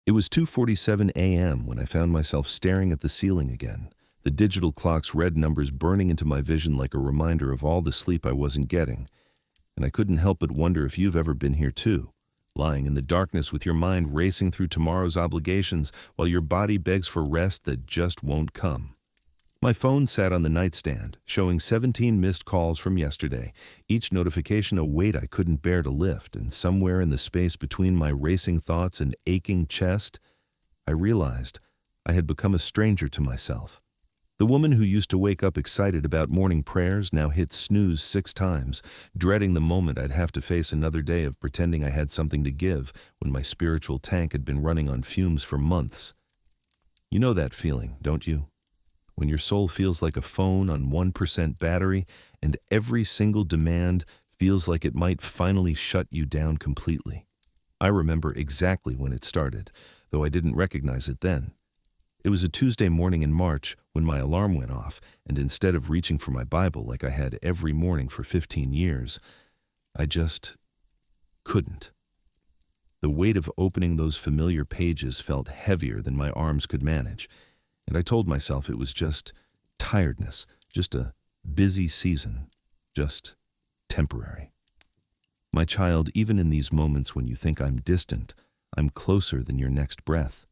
It was 2:47 a.m. when I found myself staring at the ceiling again, the digital clock's red numbers burning into my vision like a reminder of all the sleep I wasn't getting. And I couldn't help but wonder if you've ever been here too, lying in the darkness with your mind racing through tomorrow's obligations while your body begs for rest that just won't come. My phone sat on the nightstand, showing 17 missed calls from yesterday, each notification a weight I couldn't bear to lift, and somewhere in the space between my racing thoughts and aching chest, I realized I had become a stranger to myself. The woman who used to wake up excited about morning prayers now hit snooze 6 times, dreading the moment I'd have to face another day of pretending I had something to give when my spiritual tank had been running on fumes for months. You know that feeling, don't you? When your soul feels like a phone on 1% battery and every single demand feels like it might finally shut you down completely. I remember exactly when it started, though I didn't recognize it then. It was a Tuesday morning in March when my alarm went off, and instead of reaching for my Bible like I had every morning for 15 years, I just couldn't. The weight of opening those familiar pages felt heavier than my arms could manage, and I told myself it was just tiredness, just a busy season, just temporary. My child, even in these moments when you think I'm distant, I'm closer than your next breath.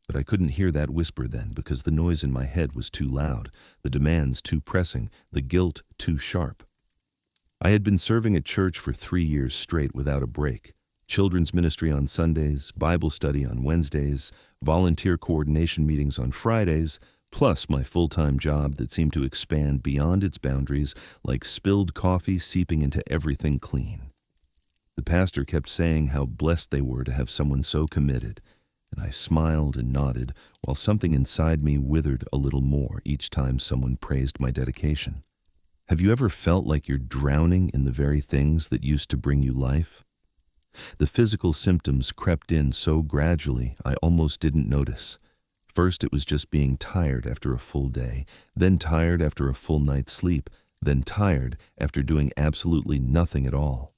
But I couldn't hear that whisper then because the noise in my head was too loud, the demands too pressing, the guilt too sharp. I had been serving at church for 3 years straight without a break. Children's ministry on Sundays, Bible study on Wednesdays, volunteer coordination meetings on Fridays, plus my full-time job that seemed to expand beyond its boundaries like spilled coffee seeping into everything clean. The pastor kept saying how blessed they were to have someone so committed, and I smiled and nodded while something inside me withered a little more each time someone praised my dedication. Have you ever felt like you're drowning in the very things that used to bring you life? The physical symptoms crept in so gradually I almost didn't notice. First it was just being tired after a full day, then tired after a full night's sleep, then tired after doing absolutely nothing at all.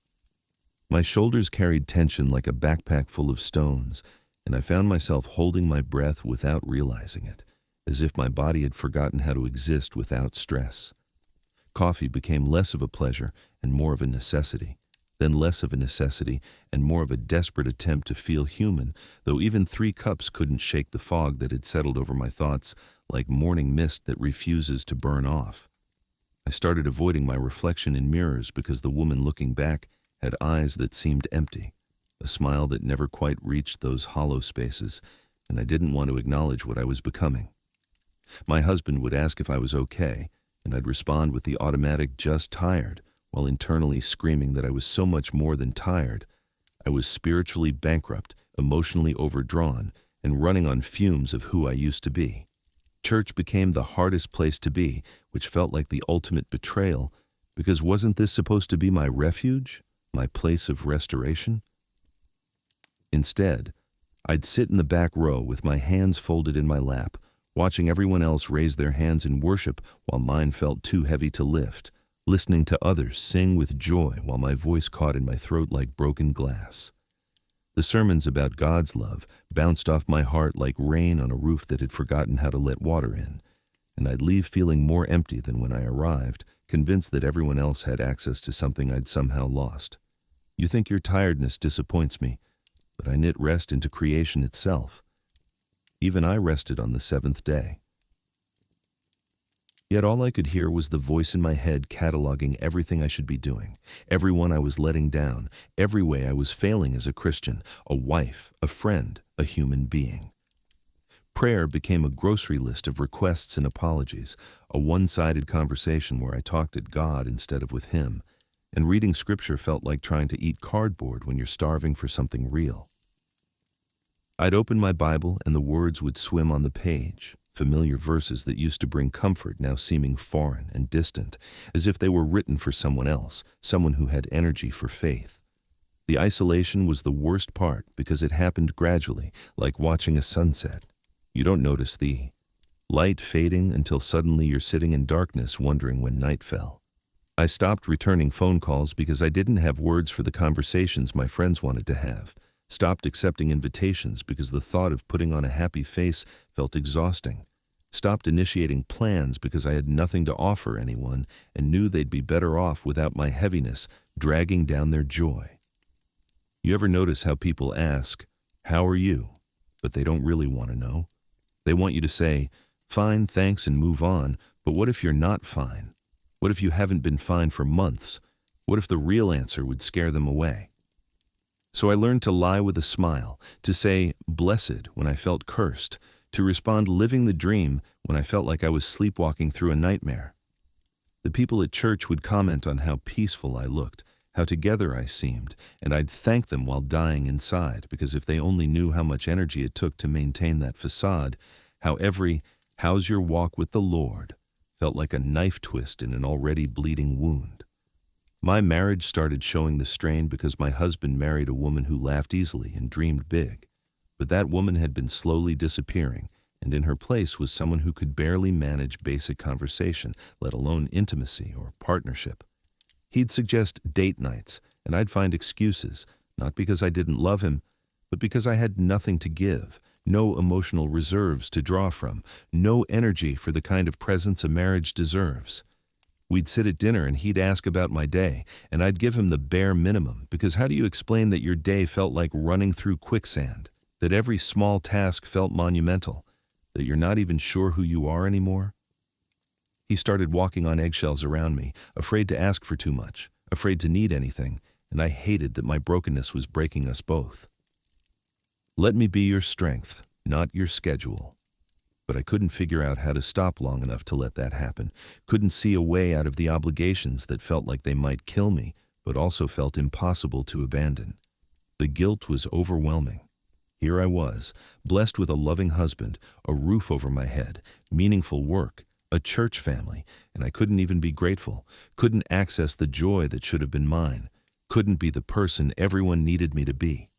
My shoulders carried tension like a backpack full of stones, and I found myself holding my breath without realizing it, as if my body had forgotten how to exist without stress. Coffee became less of a pleasure and more of a necessity, then less of a necessity and more of a desperate attempt to feel human, though even 3 cups couldn't shake the fog that had settled over my thoughts like morning mist that refuses to burn off. I started avoiding my reflection in mirrors because the woman looking back had eyes that seemed empty, a smile that never quite reached those hollow spaces, and I didn't want to acknowledge what I was becoming. My husband would ask if I was okay, and I'd respond with the automatic "just tired," while internally screaming that I was so much more than tired. I was spiritually bankrupt, emotionally overdrawn, and running on fumes of who I used to be. Church became the hardest place to be, which felt like the ultimate betrayal, because wasn't this supposed to be my refuge, my place of restoration? Instead, I'd sit in the back row with my hands folded in my lap, watching everyone else raise their hands in worship while mine felt too heavy to lift, listening to others sing with joy while my voice caught in my throat like broken glass. The sermons about God's love bounced off my heart like rain on a roof that had forgotten how to let water in, and I'd leave feeling more empty than when I arrived, convinced that everyone else had access to something I'd somehow lost. You think your tiredness disappoints me, but I knit rest into creation itself. Even I rested on the 7th day. Yet all I could hear was the voice in my head cataloging everything I should be doing, everyone I was letting down, every way I was failing as a Christian, a wife, a friend, a human being. Prayer became a grocery list of requests and apologies, a one-sided conversation where I talked at God instead of with Him, and reading scripture felt like trying to eat cardboard when you're starving for something real. I'd open my Bible and the words would swim on the page, familiar verses that used to bring comfort now seeming foreign and distant, as if they were written for someone else, someone who had energy for faith. The isolation was the worst part because it happened gradually, like watching a sunset. You don't notice the light fading until suddenly you're sitting in darkness wondering when night fell. I stopped returning phone calls because I didn't have words for the conversations my friends wanted to have. stopped accepting invitations because the thought of putting on a happy face felt exhausting, stopped initiating plans because I had nothing to offer anyone and knew they'd be better off without my heaviness dragging down their joy. You ever notice how people ask, "How are you?" but they don't really want to know? They want you to say, "Fine, thanks," and move on, but what if you're not fine? What if you haven't been fine for months? What if the real answer would scare them away? So I learned to lie with a smile, to say "blessed" when I felt cursed, to respond living the dream when I felt like I was sleepwalking through a nightmare. The people at church would comment on how peaceful I looked, how together I seemed, and I'd thank them while dying inside, because if they only knew how much energy it took to maintain that facade, how every "how's your walk with the Lord" felt like a knife twist in an already bleeding wound. My marriage started showing the strain because my husband married a woman who laughed easily and dreamed big. But that woman had been slowly disappearing, and in her place was someone who could barely manage basic conversation, let alone intimacy or partnership. He'd suggest date nights, and I'd find excuses, not because I didn't love him, but because I had nothing to give, no emotional reserves to draw from, no energy for the kind of presence a marriage deserves. We'd sit at dinner and he'd ask about my day, and I'd give him the bare minimum, because how do you explain that your day felt like running through quicksand, that every small task felt monumental, that you're not even sure who you are anymore? He started walking on eggshells around me, afraid to ask for too much, afraid to need anything, and I hated that my brokenness was breaking us both. Let me be your strength, not your schedule. But I couldn't figure out how to stop long enough to let that happen, couldn't see a way out of the obligations that felt like they might kill me, but also felt impossible to abandon. The guilt was overwhelming. Here I was, blessed with a loving husband, a roof over my head, meaningful work, a church family, and I couldn't even be grateful, couldn't access the joy that should have been mine, couldn't be the person everyone needed me to be.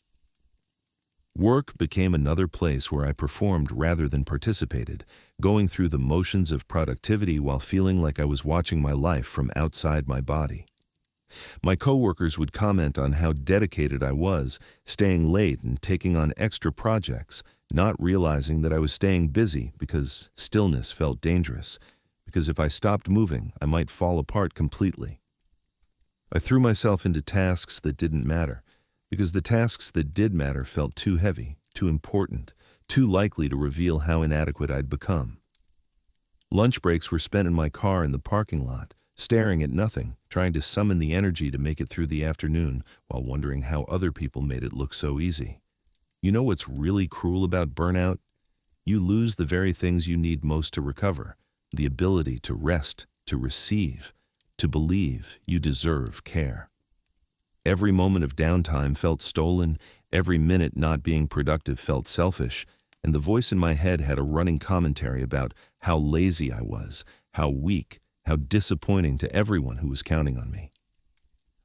Work became another place where I performed rather than participated, going through the motions of productivity while feeling like I was watching my life from outside my body. My coworkers would comment on how dedicated I was, staying late and taking on extra projects, not realizing that I was staying busy because stillness felt dangerous, because if I stopped moving, I might fall apart completely. I threw myself into tasks that didn't matter, because the tasks that did matter felt too heavy, too important, too likely to reveal how inadequate I'd become. Lunch breaks were spent in my car in the parking lot, staring at nothing, trying to summon the energy to make it through the afternoon while wondering how other people made it look so easy. You know what's really cruel about burnout? You lose the very things you need most to recover, the ability to rest, to receive, to believe you deserve care. Every moment of downtime felt stolen, every minute not being productive felt selfish, and the voice in my head had a running commentary about how lazy I was, how weak, how disappointing to everyone who was counting on me.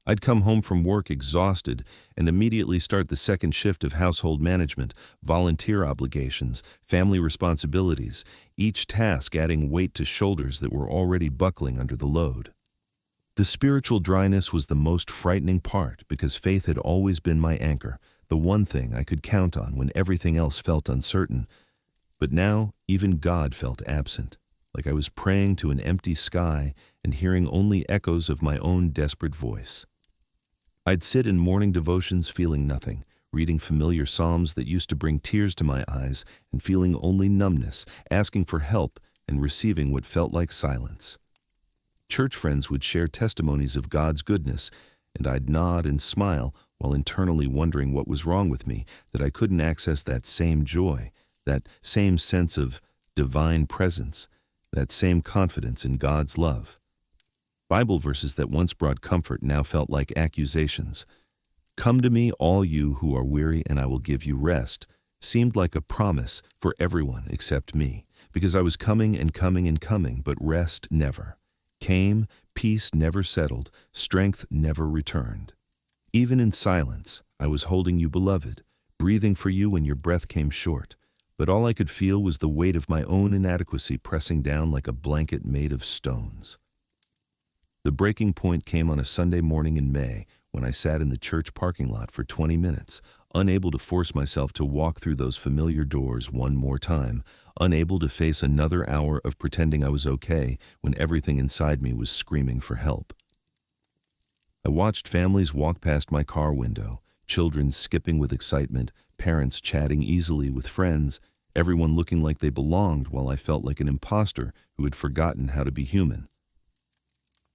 I'd come home from work exhausted and immediately start the second shift of household management, volunteer obligations, family responsibilities, each task adding weight to shoulders that were already buckling under the load. The spiritual dryness was the most frightening part because faith had always been my anchor, the one thing I could count on when everything else felt uncertain. But now, even God felt absent, like I was praying to an empty sky and hearing only echoes of my own desperate voice. I'd sit in morning devotions feeling nothing, reading familiar psalms that used to bring tears to my eyes and feeling only numbness, asking for help and receiving what felt like silence. Church friends would share testimonies of God's goodness, and I'd nod and smile while internally wondering what was wrong with me, that I couldn't access that same joy, that same sense of divine presence, that same confidence in God's love. Bible verses that once brought comfort now felt like accusations. "Come to me, all you who are weary, and I will give you rest," seemed like a promise for everyone except me, because I was coming and coming and coming, but rest never came, peace never settled, strength never returned. Even in silence, I was holding you, beloved, breathing for you when your breath came short, but all I could feel was the weight of my own inadequacy pressing down like a blanket made of stones. The breaking point came on a Sunday morning in May when I sat in the church parking lot for 20 minutes, unable to force myself to walk through those familiar doors one more time, unable to face another hour of pretending I was okay when everything inside me was screaming for help. I watched families walk past my car window, children skipping with excitement, parents chatting easily with friends, everyone looking like they belonged while I felt like an imposter who had forgotten how to be human.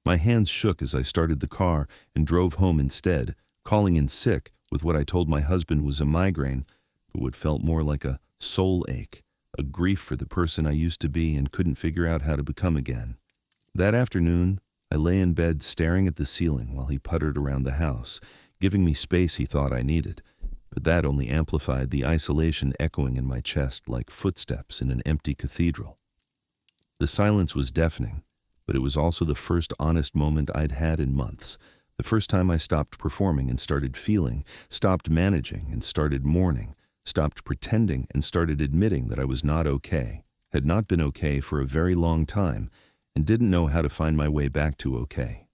My hands shook as I started the car and drove home instead, calling in sick with what I told my husband was a migraine, but what felt more like a soul ache, a grief for the person I used to be and couldn't figure out how to become again. That afternoon, I lay in bed staring at the ceiling while he puttered around the house, giving me space he thought I needed, but that only amplified the isolation echoing in my chest like footsteps in an empty cathedral. The silence was deafening, but it was also the first honest moment I'd had in months, the first time I stopped performing and started feeling, stopped managing and started mourning, stopped pretending and started admitting that I was not okay, had not been okay for a very long time, and didn't know how to find my way back to okay.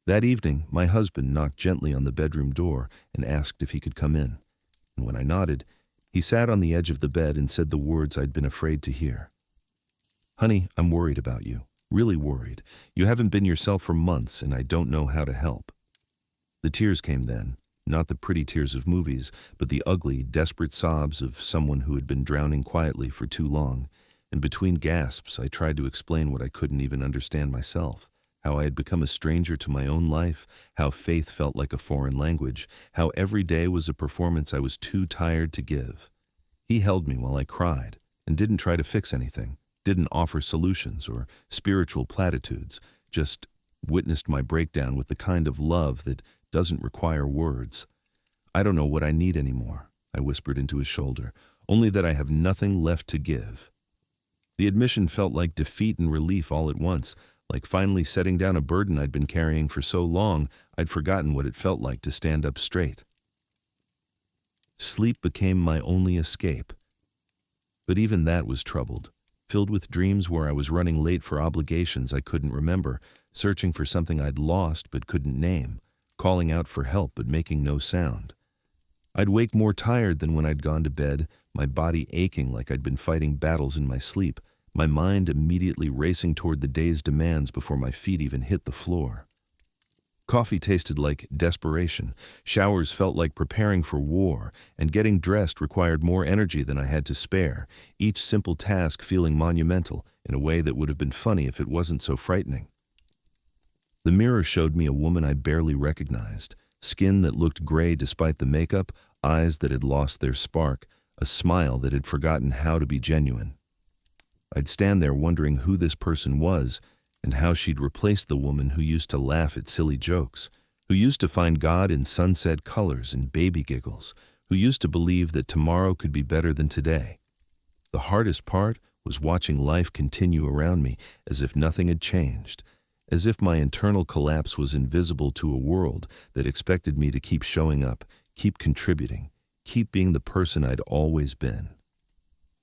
That evening, my husband knocked gently on the bedroom door and asked if he could come in, and when I nodded, he sat on the edge of the bed and said the words I'd been afraid to hear. "Honey, I'm worried about you. Really worried. You haven't been yourself for months, and I don't know how to help." The tears came then, not the pretty tears of movies, but the ugly, desperate sobs of someone who had been drowning quietly for too long, and between gasps I tried to explain what I couldn't even understand myself, how I had become a stranger to my own life, how faith felt like a foreign language, how every day was a performance I was too tired to give. He held me while I cried, and didn't try to fix anything, didn't offer solutions or spiritual platitudes, just witnessed my breakdown with the kind of love that doesn't require words. "I don't know what I need anymore," I whispered into his shoulder, "only that I have nothing left to give." The admission felt like defeat and relief all at once, like finally setting down a burden I'd been carrying for so long I'd forgotten what it felt like to stand up straight. Sleep became my only escape. But even that was troubled, filled with dreams where I was running late for obligations I couldn't remember, searching for something I'd lost but couldn't name, calling out for help but making no sound. I'd wake more tired than when I'd gone to bed, my body aching like I'd been fighting battles in my sleep, my mind immediately racing toward the day's demands before my feet even hit the floor. Coffee tasted like desperation, showers felt like preparing for war, and getting dressed required more energy than I had to spare, each simple task feeling monumental in a way that would have been funny if it wasn't so frightening. The mirror showed me a woman I barely recognized, skin that looked gray despite the makeup, eyes that had lost their spark, a smile that had forgotten how to be genuine. I'd stand there wondering who this person was, and how she'd replaced the woman who used to laugh at silly jokes, who used to find God in sunset colors and baby giggles, who used to believe that tomorrow could be better than today. The hardest part was watching life continue around me as if nothing had changed, as if my internal collapse was invisible to a world that expected me to keep showing up, keep contributing, keep being the person I'd always been.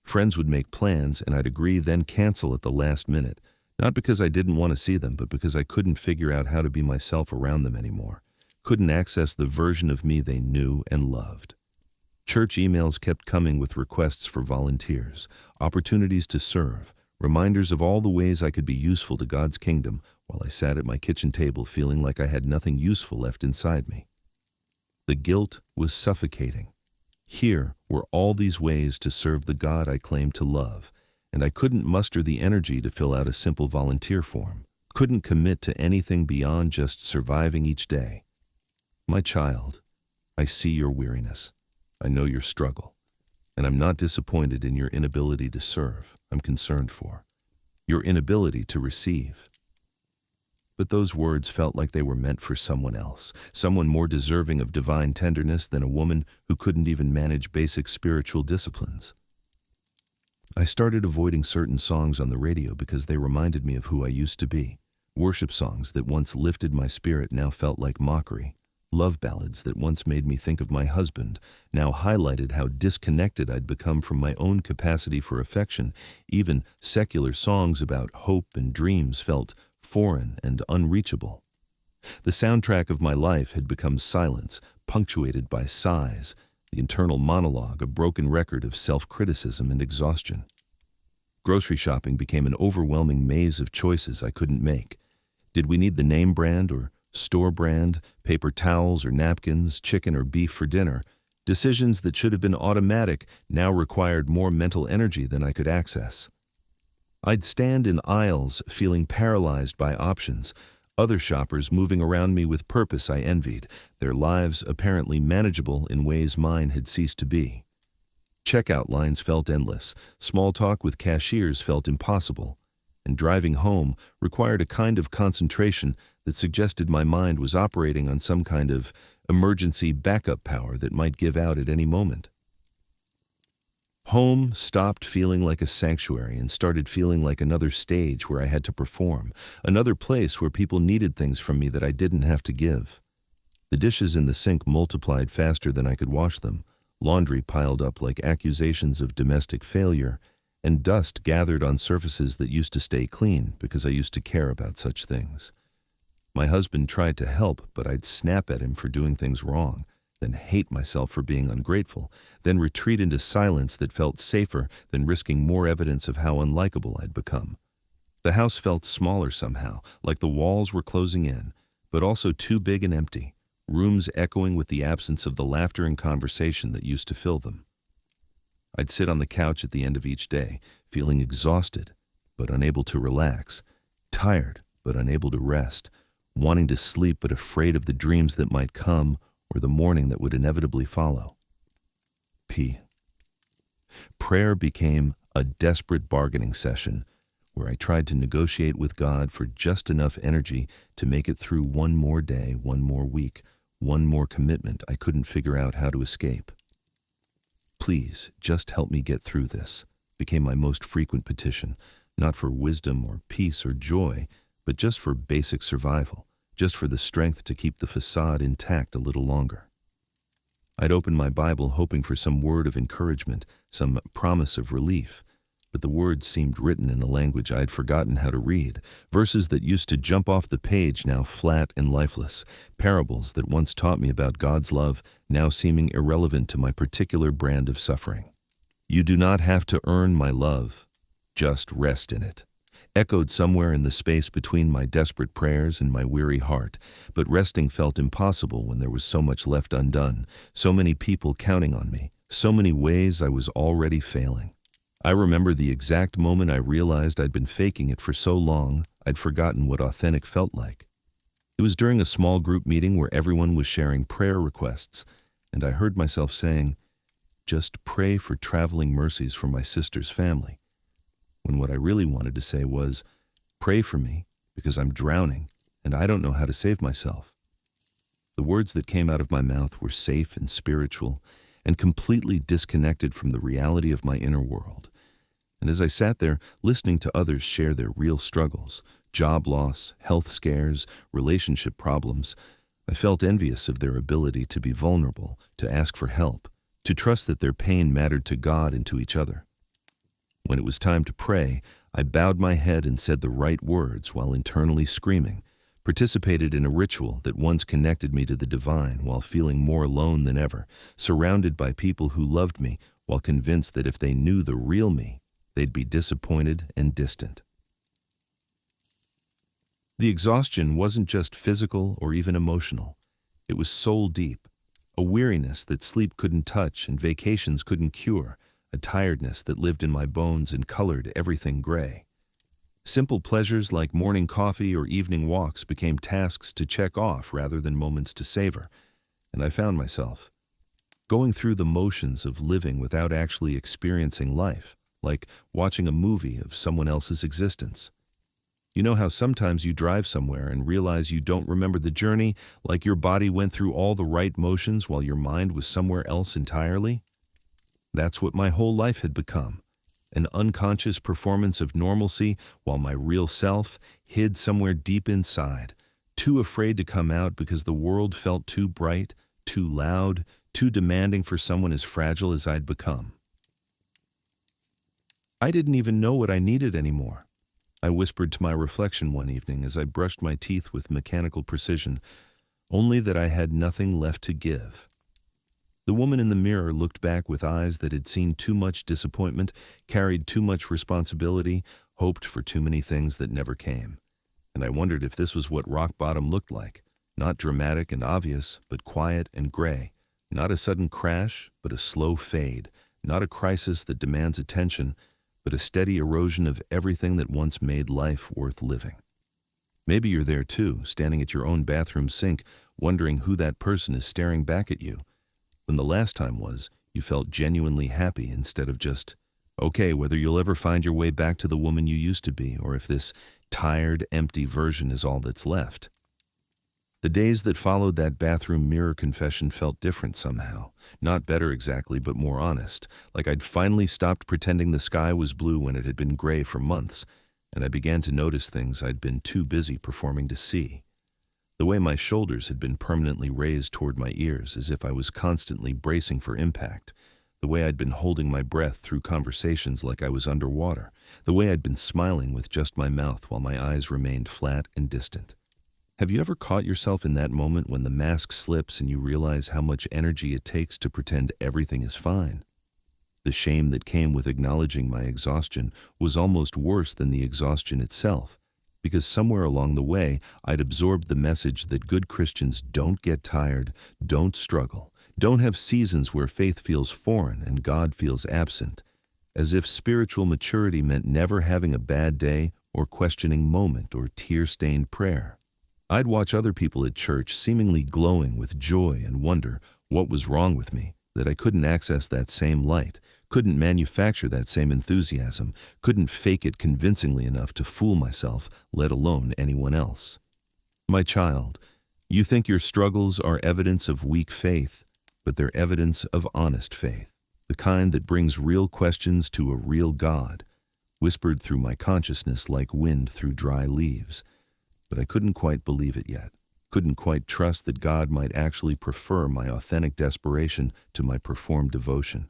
Friends would make plans and I'd agree, then cancel at the last minute, not because I didn't want to see them, but because I couldn't figure out how to be myself around them anymore, couldn't access the version of me they knew and loved. Church emails kept coming with requests for volunteers, opportunities to serve, reminders of all the ways I could be useful to God's kingdom while I sat at my kitchen table feeling like I had nothing useful left inside me. The guilt was suffocating. Here were all these ways to serve the God I claimed to love, and I couldn't muster the energy to fill out a simple volunteer form, couldn't commit to anything beyond just surviving each day. My child, I see your weariness. I know your struggle, and I'm not disappointed in your inability to serve. I'm concerned for your inability to receive. But those words felt like they were meant for someone else, someone more deserving of divine tenderness than a woman who couldn't even manage basic spiritual disciplines. I started avoiding certain songs on the radio because they reminded me of who I used to be. Worship songs that once lifted my spirit now felt like mockery. Love ballads that once made me think of my husband now highlighted how disconnected I'd become from my own capacity for affection. Even secular songs about hope and dreams felt foreign and unreachable. The soundtrack of my life had become silence, punctuated by sighs, the internal monologue a broken record of self-criticism and exhaustion. Grocery shopping became an overwhelming maze of choices I couldn't make. Did we need the name brand or store brand, paper towels or napkins, chicken or beef for dinner? Decisions that should have been automatic now required more mental energy than I could access. I'd stand in aisles feeling paralyzed by options, other shoppers moving around me with purpose I envied, their lives apparently manageable in ways mine had ceased to be. Checkout lines felt endless, small talk with cashiers felt impossible, and driving home required a kind of concentration that suggested my mind was operating on some kind of emergency backup power that might give out at any moment. Home stopped feeling like a sanctuary and started feeling like another stage where I had to perform, another place where people needed things from me that I didn't have to give. The dishes in the sink multiplied faster than I could wash them, laundry piled up like accusations of domestic failure, and dust gathered on surfaces that used to stay clean because I used to care about such things. My husband tried to help, but I'd snap at him for doing things wrong, then hate myself for being ungrateful, then retreat into silence that felt safer than risking more evidence of how unlikable I'd become. The house felt smaller somehow, like the walls were closing in, but also too big and empty, rooms echoing with the absence of the laughter and conversation that used to fill them. I'd sit on the couch at the end of each day, feeling exhausted, but unable to relax, tired, but unable to rest, wanting to sleep but afraid of the dreams that might come or the morning that would inevitably follow. Prayer became a desperate bargaining session where I tried to negotiate with God for just enough energy to make it through one more day, one more week, one more commitment I couldn't figure out how to escape. Please, just help me get through this, became my most frequent petition, not for wisdom or peace or joy, but just for basic survival, just for the strength to keep the facade intact a little longer. I'd open my Bible hoping for some word of encouragement, some promise of relief, but the words seemed written in a language I'd forgotten how to read, verses that used to jump off the page now flat and lifeless, parables that once taught me about God's love now seeming irrelevant to my particular brand of suffering. You do not have to earn my love, just rest in it, echoed somewhere in the space between my desperate prayers and my weary heart, but resting felt impossible when there was so much left undone, so many people counting on me, so many ways I was already failing. I remember the exact moment I realized I'd been faking it for so long, I'd forgotten what authentic felt like. It was during a small group meeting where everyone was sharing prayer requests, and I heard myself saying, "Just pray for traveling mercies for my sister's family," when what I really wanted to say was, "Pray for me, because I'm drowning, and I don't know how to save myself." The words that came out of my mouth were safe and spiritual, and completely disconnected from the reality of my inner world. And as I sat there, listening to others share their real struggles, job loss, health scares, relationship problems, I felt envious of their ability to be vulnerable, to ask for help, to trust that their pain mattered to God and to each other. When it was time to pray, I bowed my head and said the right words while internally screaming, participated in a ritual that once connected me to the divine while feeling more alone than ever, surrounded by people who loved me while convinced that if they knew the real me, they'd be disappointed and distant. The exhaustion wasn't just physical or even emotional. It was soul deep, a weariness that sleep couldn't touch and vacations couldn't cure, a tiredness that lived in my bones and colored everything gray. Simple pleasures like morning coffee or evening walks became tasks to check off rather than moments to savor, and I found myself going through the motions of living without actually experiencing life, like watching a movie of someone else's existence. You know how sometimes you drive somewhere and realize you don't remember the journey, like your body went through all the right motions while your mind was somewhere else entirely? That's what my whole life had become, an unconscious performance of normalcy while my real self hid somewhere deep inside, too afraid to come out because the world felt too bright, too loud, too demanding for someone as fragile as I'd become. I didn't even know what I needed anymore. I whispered to my reflection one evening as I brushed my teeth with mechanical precision, only that I had nothing left to give. The woman in the mirror looked back with eyes that had seen too much disappointment, carried too much responsibility, hoped for too many things that never came. And I wondered if this was what rock bottom looked like, not dramatic and obvious, but quiet and gray, not a sudden crash, but a slow fade, not a crisis that demands attention, but a steady erosion of everything that once made life worth living. Maybe you're there too, standing at your own bathroom sink, wondering who that person is staring back at you, when the last time was you felt genuinely happy instead of just, okay, whether you'll ever find your way back to the woman you used to be, or if this tired, empty version is all that's left. The days that followed that bathroom mirror confession felt different somehow. Not better exactly, but more honest, like I'd finally stopped pretending the sky was blue when it had been gray for months, and I began to notice things I'd been too busy performing to see. The way my shoulders had been permanently raised toward my ears, as if I was constantly bracing for impact. The way I'd been holding my breath through conversations like I was underwater. The way I'd been smiling with just my mouth while my eyes remained flat and distant. Have you ever caught yourself in that moment when the mask slips and you realize how much energy it takes to pretend everything is fine? The shame that came with acknowledging my exhaustion was almost worse than the exhaustion itself, because somewhere along the way I'd absorbed the message that good Christians don't get tired, don't struggle, don't have seasons where faith feels foreign and God feels absent, as if spiritual maturity meant never having a bad day or questioning moment or tear-stained prayer. I'd watch other people at church seemingly glowing with joy and wonder what was wrong with me, that I couldn't access that same light, couldn't manufacture that same enthusiasm, couldn't fake it convincingly enough to fool myself, let alone anyone else. My child, you think your struggles are evidence of weak faith, but they're evidence of honest faith, the kind that brings real questions to a real God, whispered through my consciousness like wind through dry leaves. But I couldn't quite believe it yet, couldn't quite trust that God might actually prefer my authentic desperation to my performed devotion.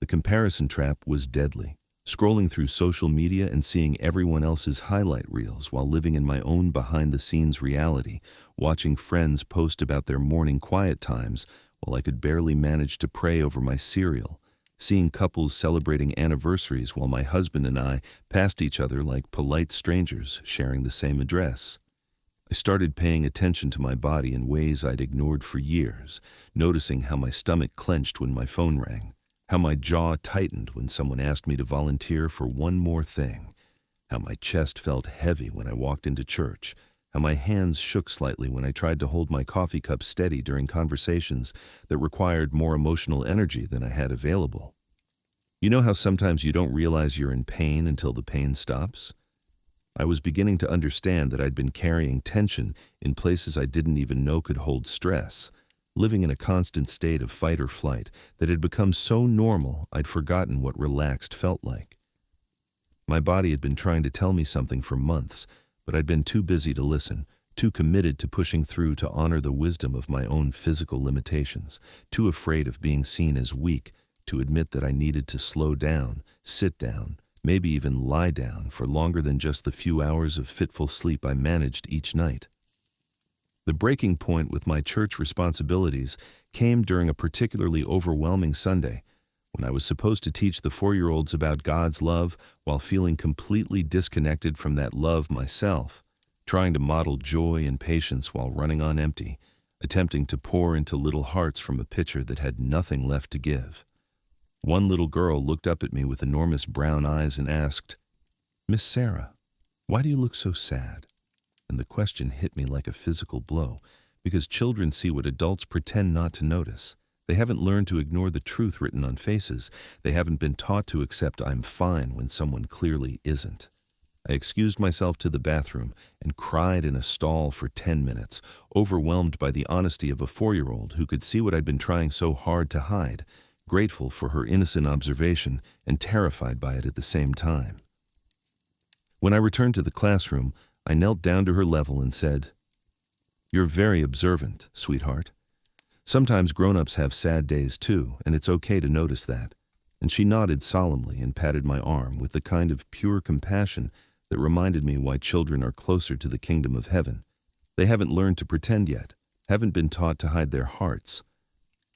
The comparison trap was deadly, scrolling through social media and seeing everyone else's highlight reels while living in my own behind-the-scenes reality, watching friends post about their morning quiet times while I could barely manage to pray over my cereal, seeing couples celebrating anniversaries while my husband and I passed each other like polite strangers sharing the same address. I started paying attention to my body in ways I'd ignored for years, noticing how my stomach clenched when my phone rang, how my jaw tightened when someone asked me to volunteer for one more thing, how my chest felt heavy when I walked into church, how my hands shook slightly when I tried to hold my coffee cup steady during conversations that required more emotional energy than I had available. You know how sometimes you don't realize you're in pain until the pain stops? I was beginning to understand that I'd been carrying tension in places I didn't even know could hold stress, living in a constant state of fight or flight that had become so normal I'd forgotten what relaxed felt like. My body had been trying to tell me something for months, but I'd been too busy to listen, too committed to pushing through to honor the wisdom of my own physical limitations, too afraid of being seen as weak to admit that I needed to slow down, sit down, maybe even lie down for longer than just the few hours of fitful sleep I managed each night. The breaking point with my church responsibilities came during a particularly overwhelming Sunday, when I was supposed to teach the 4-year-olds about God's love while feeling completely disconnected from that love myself, trying to model joy and patience while running on empty, attempting to pour into little hearts from a pitcher that had nothing left to give. One little girl looked up at me with enormous brown eyes and asked, "Miss Sarah, why do you look so sad?" And the question hit me like a physical blow, because children see what adults pretend not to notice. They haven't learned to ignore the truth written on faces. They haven't been taught to accept I'm fine when someone clearly isn't. I excused myself to the bathroom and cried in a stall for 10 minutes, overwhelmed by the honesty of a 4-year-old who could see what I'd been trying so hard to hide, grateful for her innocent observation and terrified by it at the same time. When I returned to the classroom, I knelt down to her level and said, "You're very observant, sweetheart. Sometimes grown-ups have sad days too, and it's okay to notice that." And she nodded solemnly and patted my arm with the kind of pure compassion that reminded me why children are closer to the kingdom of heaven. They haven't learned to pretend yet, haven't been taught to hide their hearts.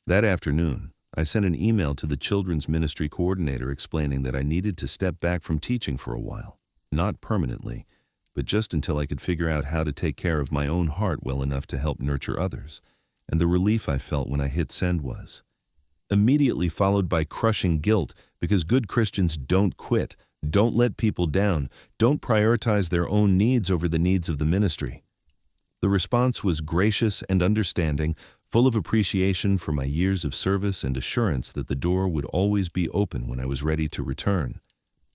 That afternoon, I sent an email to the children's ministry coordinator explaining that I needed to step back from teaching for a while, not permanently, but just until I could figure out how to take care of my own heart well enough to help nurture others. And the relief I felt when I hit send was immediately followed by crushing guilt, because good Christians don't quit, don't let people down, don't prioritize their own needs over the needs of the ministry. The response was gracious and understanding, full of appreciation for my years of service and assurance that the door would always be open when I was ready to return.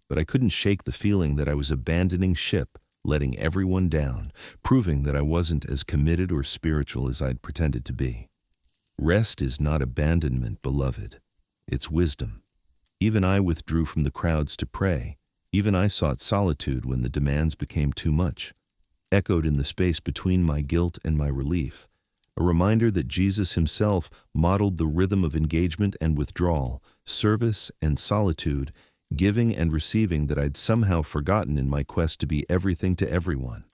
But I couldn't shake the feeling that I was abandoning ship, letting everyone down, proving that I wasn't as committed or spiritual as I'd pretended to be. Rest is not abandonment, beloved. It's wisdom. Even I withdrew from the crowds to pray. Even I sought solitude when the demands became too much, echoed in the space between my guilt and my relief, a reminder that Jesus himself modeled the rhythm of engagement and withdrawal, service and solitude, giving and receiving that I'd somehow forgotten in my quest to be everything to everyone.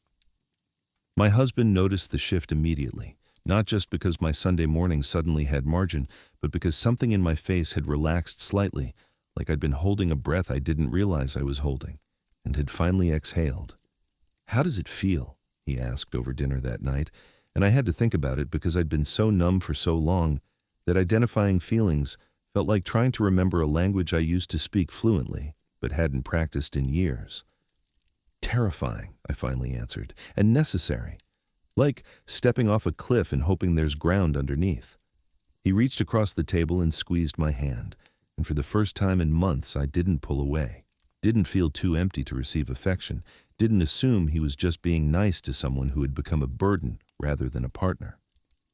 My husband noticed the shift immediately, not just because my Sunday morning suddenly had margin, but because something in my face had relaxed slightly, like I'd been holding a breath I didn't realize I was holding, and had finally exhaled. "How does it feel?" he asked over dinner that night, and I had to think about it because I'd been so numb for so long that identifying feelings felt like trying to remember a language I used to speak fluently, but hadn't practiced in years. "Terrifying," I finally answered, "and necessary. Like stepping off a cliff and hoping there's ground underneath." He reached across the table and squeezed my hand, and for the first time in months I didn't pull away, didn't feel too empty to receive affection, didn't assume he was just being nice to someone who had become a burden rather than a partner.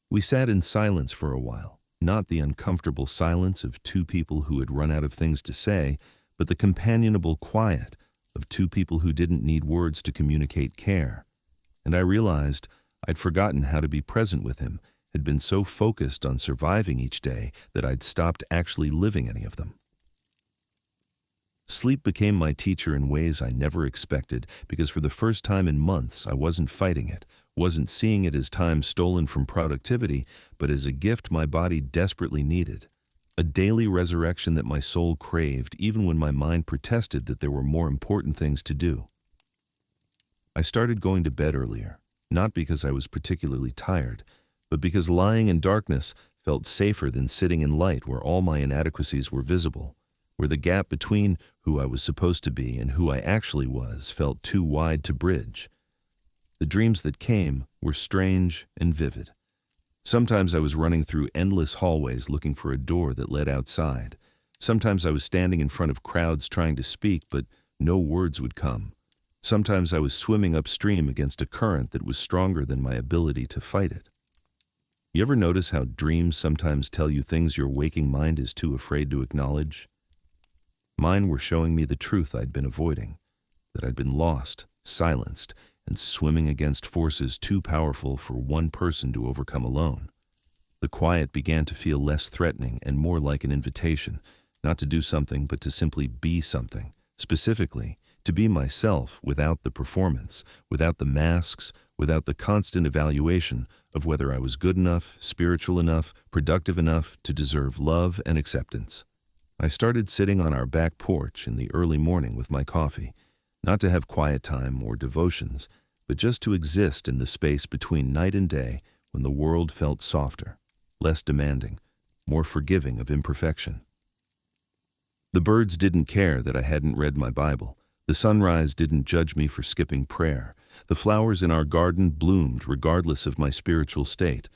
We sat in silence for a while, not the uncomfortable silence of two people who had run out of things to say, but the companionable quiet of two people who didn't need words to communicate care. And I realized I'd forgotten how to be present with him, had been so focused on surviving each day that I'd stopped actually living any of them. Sleep became my teacher in ways I never expected, because for the first time in months I wasn't fighting it, wasn't seeing it as time stolen from productivity, but as a gift my body desperately needed. A daily resurrection that my soul craved, even when my mind protested that there were more important things to do. I started going to bed earlier, not because I was particularly tired, but because lying in darkness felt safer than sitting in light where all my inadequacies were visible, where the gap between who I was supposed to be and who I actually was felt too wide to bridge. The dreams that came were strange and vivid. Sometimes I was running through endless hallways looking for a door that led outside. Sometimes I was standing in front of crowds trying to speak, but no words would come. Sometimes I was swimming upstream against a current that was stronger than my ability to fight it. You ever notice how dreams sometimes tell you things your waking mind is too afraid to acknowledge? Mine were showing me the truth I'd been avoiding, that I'd been lost, silenced, and swimming against forces too powerful for one person to overcome alone. The quiet began to feel less threatening and more like an invitation, not to do something but to simply be something, specifically, to be myself without the performance, without the masks, without the constant evaluation of whether I was good enough, spiritual enough, productive enough to deserve love and acceptance. I started sitting on our back porch in the early morning with my coffee, not to have quiet time or devotions, but just to exist in the space between night and day when the world felt softer, less demanding, more forgiving of imperfection. The birds didn't care that I hadn't read my Bible. The sunrise didn't judge me for skipping prayer. The flowers in our garden bloomed regardless of my spiritual state.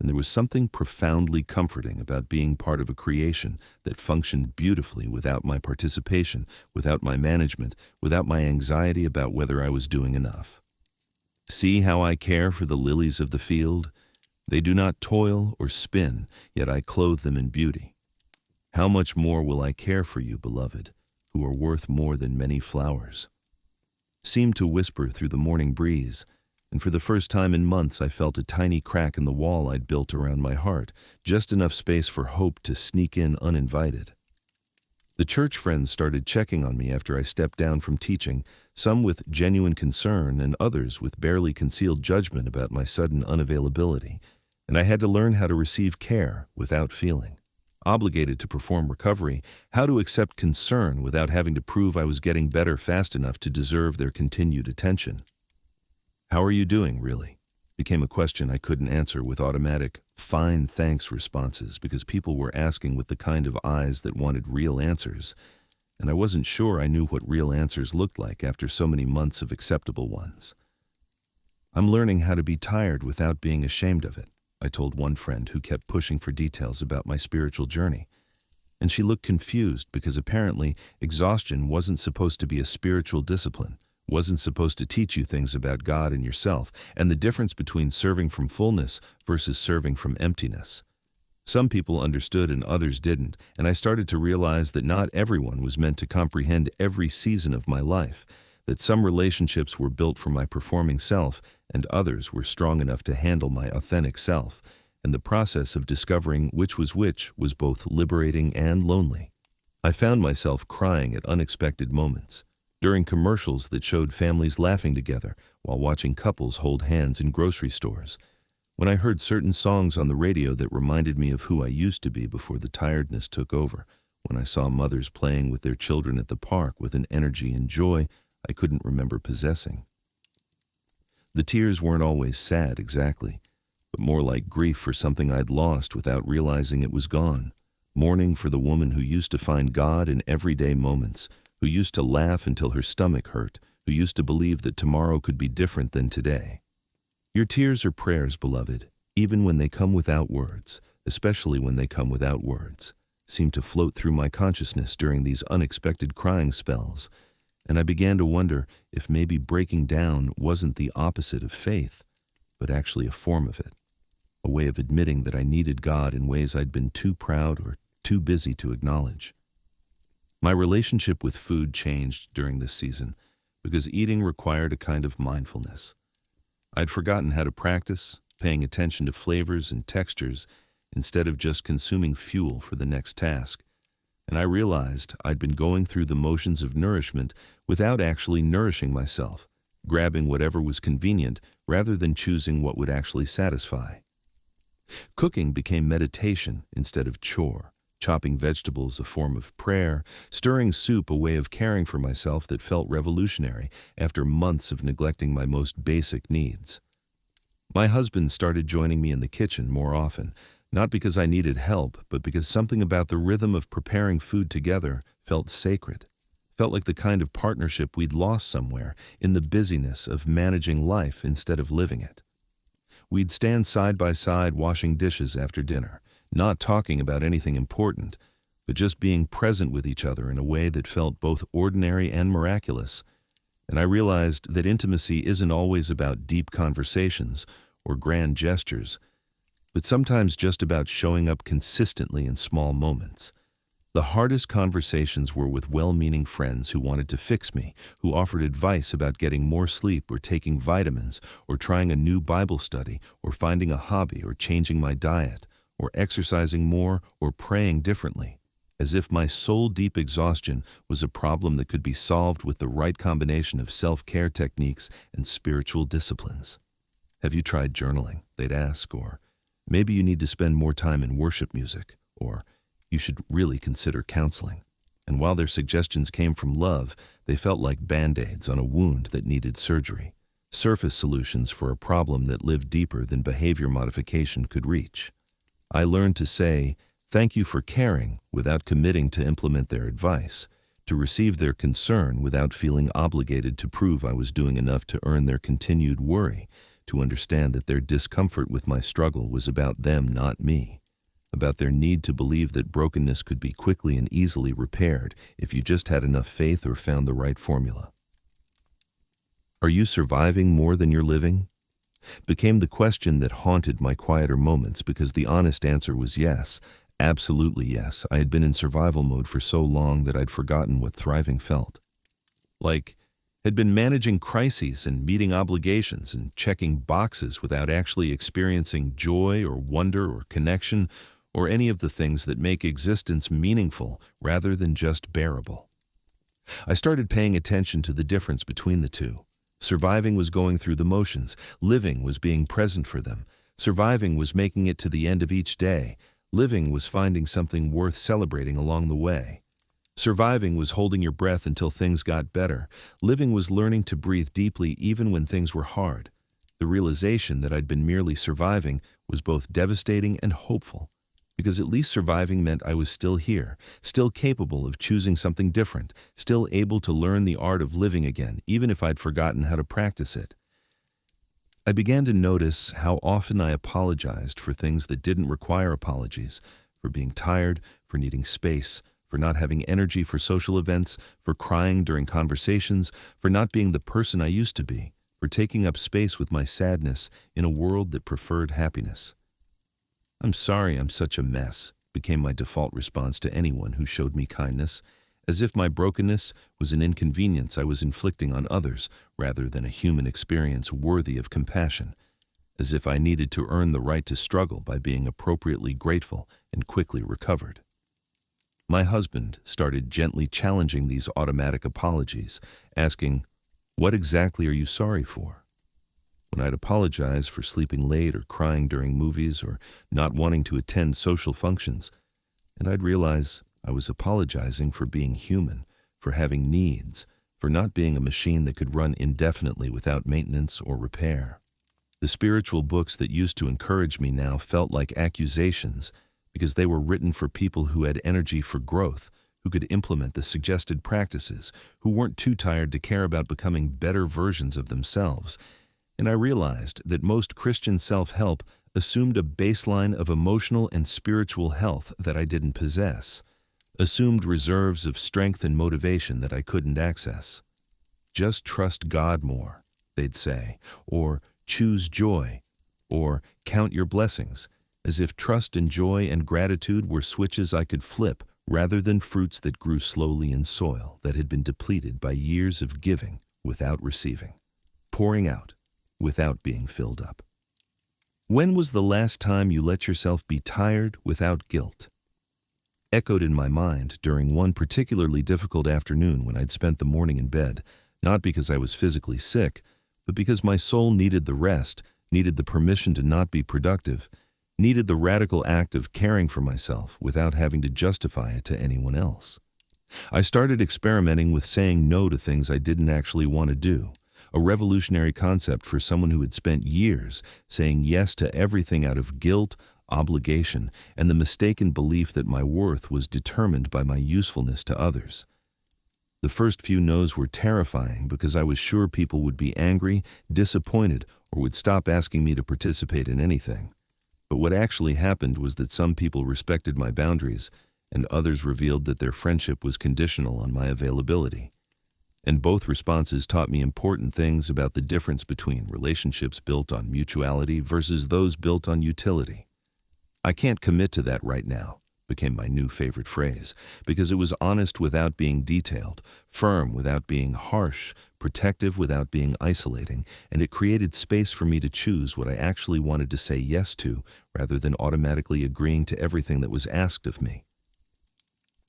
And there was something profoundly comforting about being part of a creation that functioned beautifully without my participation, without my management, without my anxiety about whether I was doing enough. See how I care for the lilies of the field? They do not toil or spin, yet I clothe them in beauty. How much more will I care for you, beloved, who are worth more than many flowers? Seemed to whisper through the morning breeze, and for the first time in months I felt a tiny crack in the wall I'd built around my heart, just enough space for hope to sneak in uninvited. The church friends started checking on me after I stepped down from teaching, some with genuine concern and others with barely concealed judgment about my sudden unavailability, and I had to learn how to receive care without feeling obligated to perform recovery, how to accept concern without having to prove I was getting better fast enough to deserve their continued attention. "How are you doing, really?" became a question I couldn't answer with automatic, "fine, thanks" responses because people were asking with the kind of eyes that wanted real answers, and I wasn't sure I knew what real answers looked like after so many months of acceptable ones. "I'm learning how to be tired without being ashamed of it," I told one friend who kept pushing for details about my spiritual journey. And she looked confused because apparently exhaustion wasn't supposed to be a spiritual discipline, wasn't supposed to teach you things about God and yourself, and the difference between serving from fullness versus serving from emptiness. Some people understood and others didn't, and I started to realize that not everyone was meant to comprehend every season of my life, that some relationships were built for my performing self and others were strong enough to handle my authentic self, and the process of discovering which was both liberating and lonely. I found myself crying at unexpected moments, during commercials that showed families laughing together while watching couples hold hands in grocery stores, when I heard certain songs on the radio that reminded me of who I used to be before the tiredness took over, when I saw mothers playing with their children at the park with an energy and joy I couldn't remember possessing. The tears weren't always sad exactly, but more like grief for something I'd lost without realizing it was gone, mourning for the woman who used to find God in everyday moments, who used to laugh until her stomach hurt, who used to believe that tomorrow could be different than today. Your tears are prayers, beloved, even when they come without words, especially when they come without words, seemed to float through my consciousness during these unexpected crying spells, and I began to wonder if maybe breaking down wasn't the opposite of faith, but actually a form of it, a way of admitting that I needed God in ways I'd been too proud or too busy to acknowledge. My relationship with food changed during this season because eating required a kind of mindfulness. I'd forgotten how to practice, paying attention to flavors and textures instead of just consuming fuel for the next task, and I realized I'd been going through the motions of nourishment without actually nourishing myself, grabbing whatever was convenient rather than choosing what would actually satisfy. Cooking became meditation instead of chore, chopping vegetables a form of prayer, stirring soup a way of caring for myself that felt revolutionary after months of neglecting my most basic needs. My husband started joining me in the kitchen more often, not because I needed help, but because something about the rhythm of preparing food together felt sacred, felt like the kind of partnership we'd lost somewhere in the busyness of managing life instead of living it. We'd stand side by side washing dishes after dinner, not talking about anything important, but just being present with each other in a way that felt both ordinary and miraculous. And I realized that intimacy isn't always about deep conversations or grand gestures, but sometimes just about showing up consistently in small moments. The hardest conversations were with well-meaning friends who wanted to fix me, who offered advice about getting more sleep or taking vitamins or trying a new Bible study or finding a hobby or changing my diet or exercising more or praying differently, as if my soul-deep exhaustion was a problem that could be solved with the right combination of self-care techniques and spiritual disciplines. "Have you tried journaling?" they'd ask, or "Maybe you need to spend more time in worship music," or "You should really consider counseling." And while their suggestions came from love, they felt like Band-Aids on a wound that needed surgery, surface solutions for a problem that lived deeper than behavior modification could reach. I learned to say, "Thank you for caring," without committing to implement their advice, to receive their concern without feeling obligated to prove I was doing enough to earn their continued worry, to understand that their discomfort with my struggle was about them, not me, about their need to believe that brokenness could be quickly and easily repaired if you just had enough faith or found the right formula. "Are you surviving more than you're living?" became the question that haunted my quieter moments because the honest answer was yes, absolutely yes. I had been in survival mode for so long that I'd forgotten what thriving felt. Like, had been managing crises and meeting obligations and checking boxes without actually experiencing joy or wonder or connection or any of the things that make existence meaningful rather than just bearable. I started paying attention to the difference between the two. Surviving was going through the motions, living was being present for them. Surviving was making it to the end of each day, living was finding something worth celebrating along the way. Surviving was holding your breath until things got better. Living was learning to breathe deeply even when things were hard. The realization that I'd been merely surviving was both devastating and hopeful, because at least surviving meant I was still here, still capable of choosing something different, still able to learn the art of living again, even if I'd forgotten how to practice it. I began to notice how often I apologized for things that didn't require apologies, for being tired, for needing space, for not having energy for social events, for crying during conversations, for not being the person I used to be, for taking up space with my sadness in a world that preferred happiness. "I'm sorry I'm such a mess," became my default response to anyone who showed me kindness, as if my brokenness was an inconvenience I was inflicting on others rather than a human experience worthy of compassion, as if I needed to earn the right to struggle by being appropriately grateful and quickly recovered. My husband started gently challenging these automatic apologies, asking, "What exactly are you sorry for?" When I'd apologize for sleeping late or crying during movies or not wanting to attend social functions, and I'd realize I was apologizing for being human, for having needs, for not being a machine that could run indefinitely without maintenance or repair. The spiritual books that used to encourage me now felt like accusations, because they were written for people who had energy for growth, who could implement the suggested practices, who weren't too tired to care about becoming better versions of themselves. And I realized that most Christian self-help assumed a baseline of emotional and spiritual health that I didn't possess, assumed reserves of strength and motivation that I couldn't access. "Just trust God more," they'd say, or "choose joy," or "count your blessings," as if trust and joy and gratitude were switches I could flip rather than fruits that grew slowly in soil that had been depleted by years of giving without receiving, pouring out without being filled up. "When was the last time you let yourself be tired without guilt?" echoed in my mind during one particularly difficult afternoon when I'd spent the morning in bed, not because I was physically sick, but because my soul needed the rest, needed the permission to not be productive, needed the radical act of caring for myself without having to justify it to anyone else. I started experimenting with saying no to things I didn't actually want to do, a revolutionary concept for someone who had spent years saying yes to everything out of guilt, obligation, and the mistaken belief that my worth was determined by my usefulness to others. The first few no's were terrifying because I was sure people would be angry, disappointed, or would stop asking me to participate in anything. But what actually happened was that some people respected my boundaries, and others revealed that their friendship was conditional on my availability. And both responses taught me important things about the difference between relationships built on mutuality versus those built on utility. "I can't commit to that right now," became my new favorite phrase, because it was honest without being detailed, firm without being harsh, protective without being isolating, and it created space for me to choose what I actually wanted to say yes to, rather than automatically agreeing to everything that was asked of me.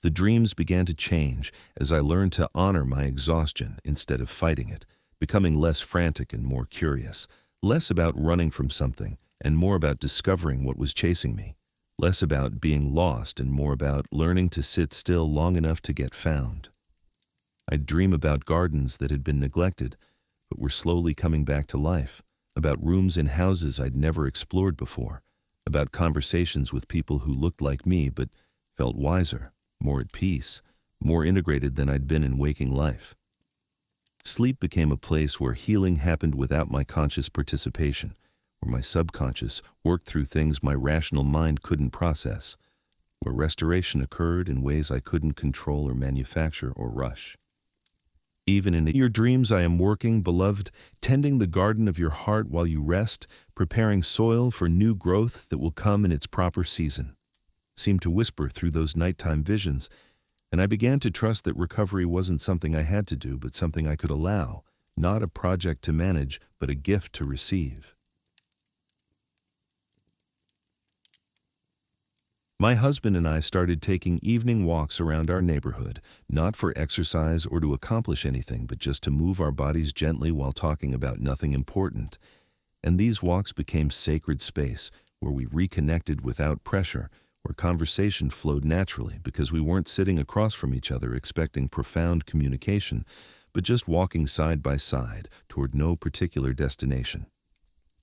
The dreams began to change as I learned to honor my exhaustion instead of fighting it, becoming less frantic and more curious, less about running from something and more about discovering what was chasing me, less about being lost and more about learning to sit still long enough to get found. I'd dream about gardens that had been neglected but were slowly coming back to life, about rooms in houses I'd never explored before, about conversations with people who looked like me but felt wiser, more at peace, more integrated than I'd been in waking life. Sleep became a place where healing happened without my conscious participation, where my subconscious worked through things my rational mind couldn't process, where restoration occurred in ways I couldn't control or manufacture or rush. "Even in your dreams I am working, beloved, tending the garden of your heart while you rest, preparing soil for new growth that will come in its proper season," seemed to whisper through those nighttime visions, and I began to trust that recovery wasn't something I had to do, but something I could allow, not a project to manage, but a gift to receive. My husband and I started taking evening walks around our neighborhood, not for exercise or to accomplish anything, but just to move our bodies gently while talking about nothing important. And these walks became sacred space where we reconnected without pressure, where conversation flowed naturally because we weren't sitting across from each other expecting profound communication, but just walking side by side toward no particular destination.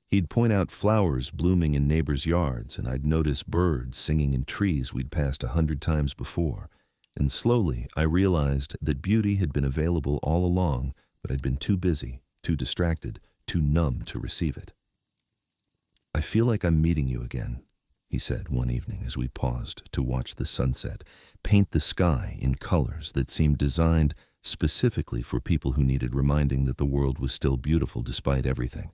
He'd point out flowers blooming in neighbors' yards, and I'd notice birds singing in trees we'd passed 100 times before. And slowly, I realized that beauty had been available all along, but I'd been too busy, too distracted, too numb to receive it. "I feel like I'm meeting you again," he said one evening as we paused to watch the sunset paint the sky in colors that seemed designed specifically for people who needed reminding that the world was still beautiful despite everything.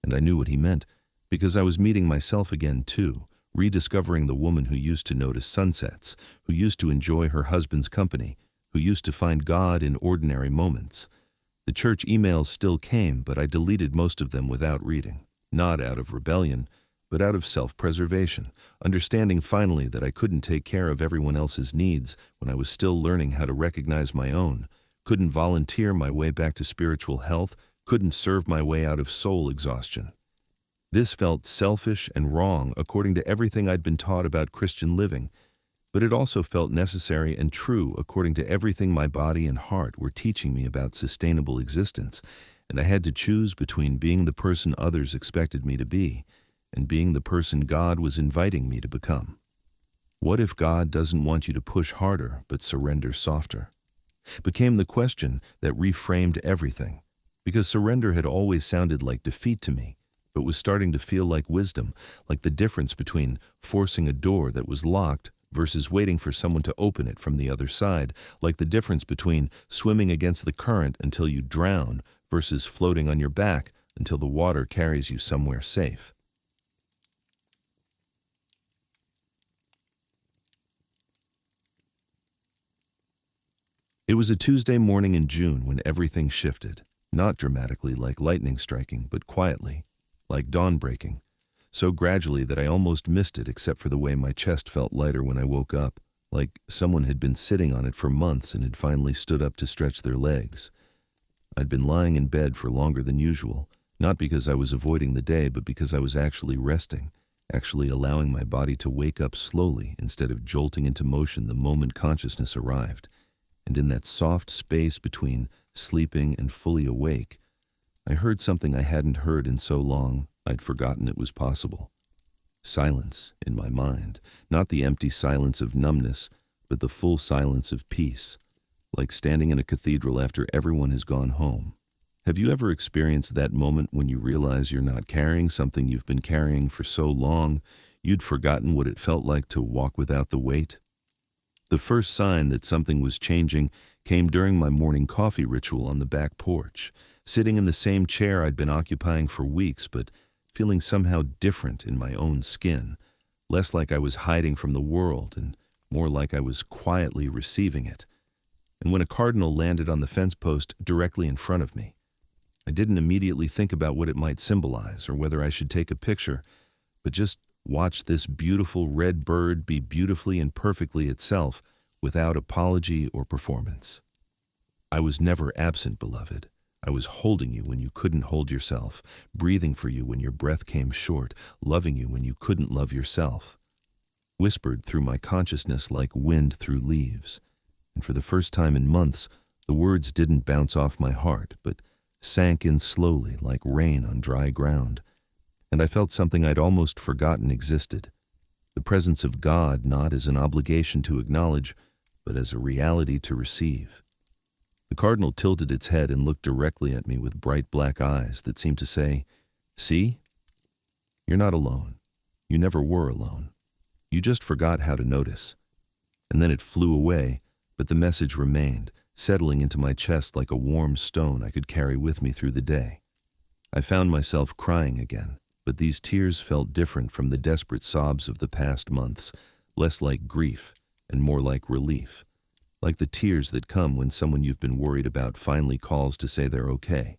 And I knew what he meant, because I was meeting myself again too, rediscovering the woman who used to notice sunsets, who used to enjoy her husband's company, who used to find God in ordinary moments. The church emails still came, but I deleted most of them without reading, not out of rebellion, but out of self-preservation, understanding finally that I couldn't take care of everyone else's needs when I was still learning how to recognize my own, couldn't volunteer my way back to spiritual health, couldn't serve my way out of soul exhaustion. This felt selfish and wrong according to everything I'd been taught about Christian living, but it also felt necessary and true according to everything my body and heart were teaching me about sustainable existence, and I had to choose between being the person others expected me to be and being the person God was inviting me to become. What if God doesn't want you to push harder but surrender softer? Became the question that reframed everything. Because surrender had always sounded like defeat to me, but was starting to feel like wisdom, like the difference between forcing a door that was locked versus waiting for someone to open it from the other side, like the difference between swimming against the current until you drown versus floating on your back until the water carries you somewhere safe. It was a Tuesday morning in June when everything shifted. Not dramatically like lightning striking, but quietly, like dawn breaking, so gradually that I almost missed it except for the way my chest felt lighter when I woke up, like someone had been sitting on it for months and had finally stood up to stretch their legs. I'd been lying in bed for longer than usual, not because I was avoiding the day, but because I was actually resting, actually allowing my body to wake up slowly instead of jolting into motion the moment consciousness arrived. And in that soft space between sleeping and fully awake, I heard something I hadn't heard in so long I'd forgotten it was possible. Silence in my mind, not the empty silence of numbness, but the full silence of peace, like standing in a cathedral after everyone has gone home. Have you ever experienced that moment when you realize you're not carrying something you've been carrying for so long, you'd forgotten what it felt like to walk without the weight? The first sign that something was changing came during my morning coffee ritual on the back porch, sitting in the same chair I'd been occupying for weeks, but feeling somehow different in my own skin, less like I was hiding from the world and more like I was quietly receiving it. And when a cardinal landed on the fence post directly in front of me, I didn't immediately think about what it might symbolize or whether I should take a picture, but just watch this beautiful red bird be beautifully and perfectly itself without apology or performance. I was never absent, beloved. I was holding you when you couldn't hold yourself, breathing for you when your breath came short, loving you when you couldn't love yourself. Whispered through my consciousness like wind through leaves. And for the first time in months, the words didn't bounce off my heart, but sank in slowly like rain on dry ground. And I felt something I'd almost forgotten existed. The presence of God not as an obligation to acknowledge, but as a reality to receive. The cardinal tilted its head and looked directly at me with bright black eyes that seemed to say, "See? You're not alone. You never were alone. You just forgot how to notice." And then it flew away, but the message remained, settling into my chest like a warm stone I could carry with me through the day. I found myself crying again, but these tears felt different from the desperate sobs of the past months, less like grief and more like relief, like the tears that come when someone you've been worried about finally calls to say they're okay.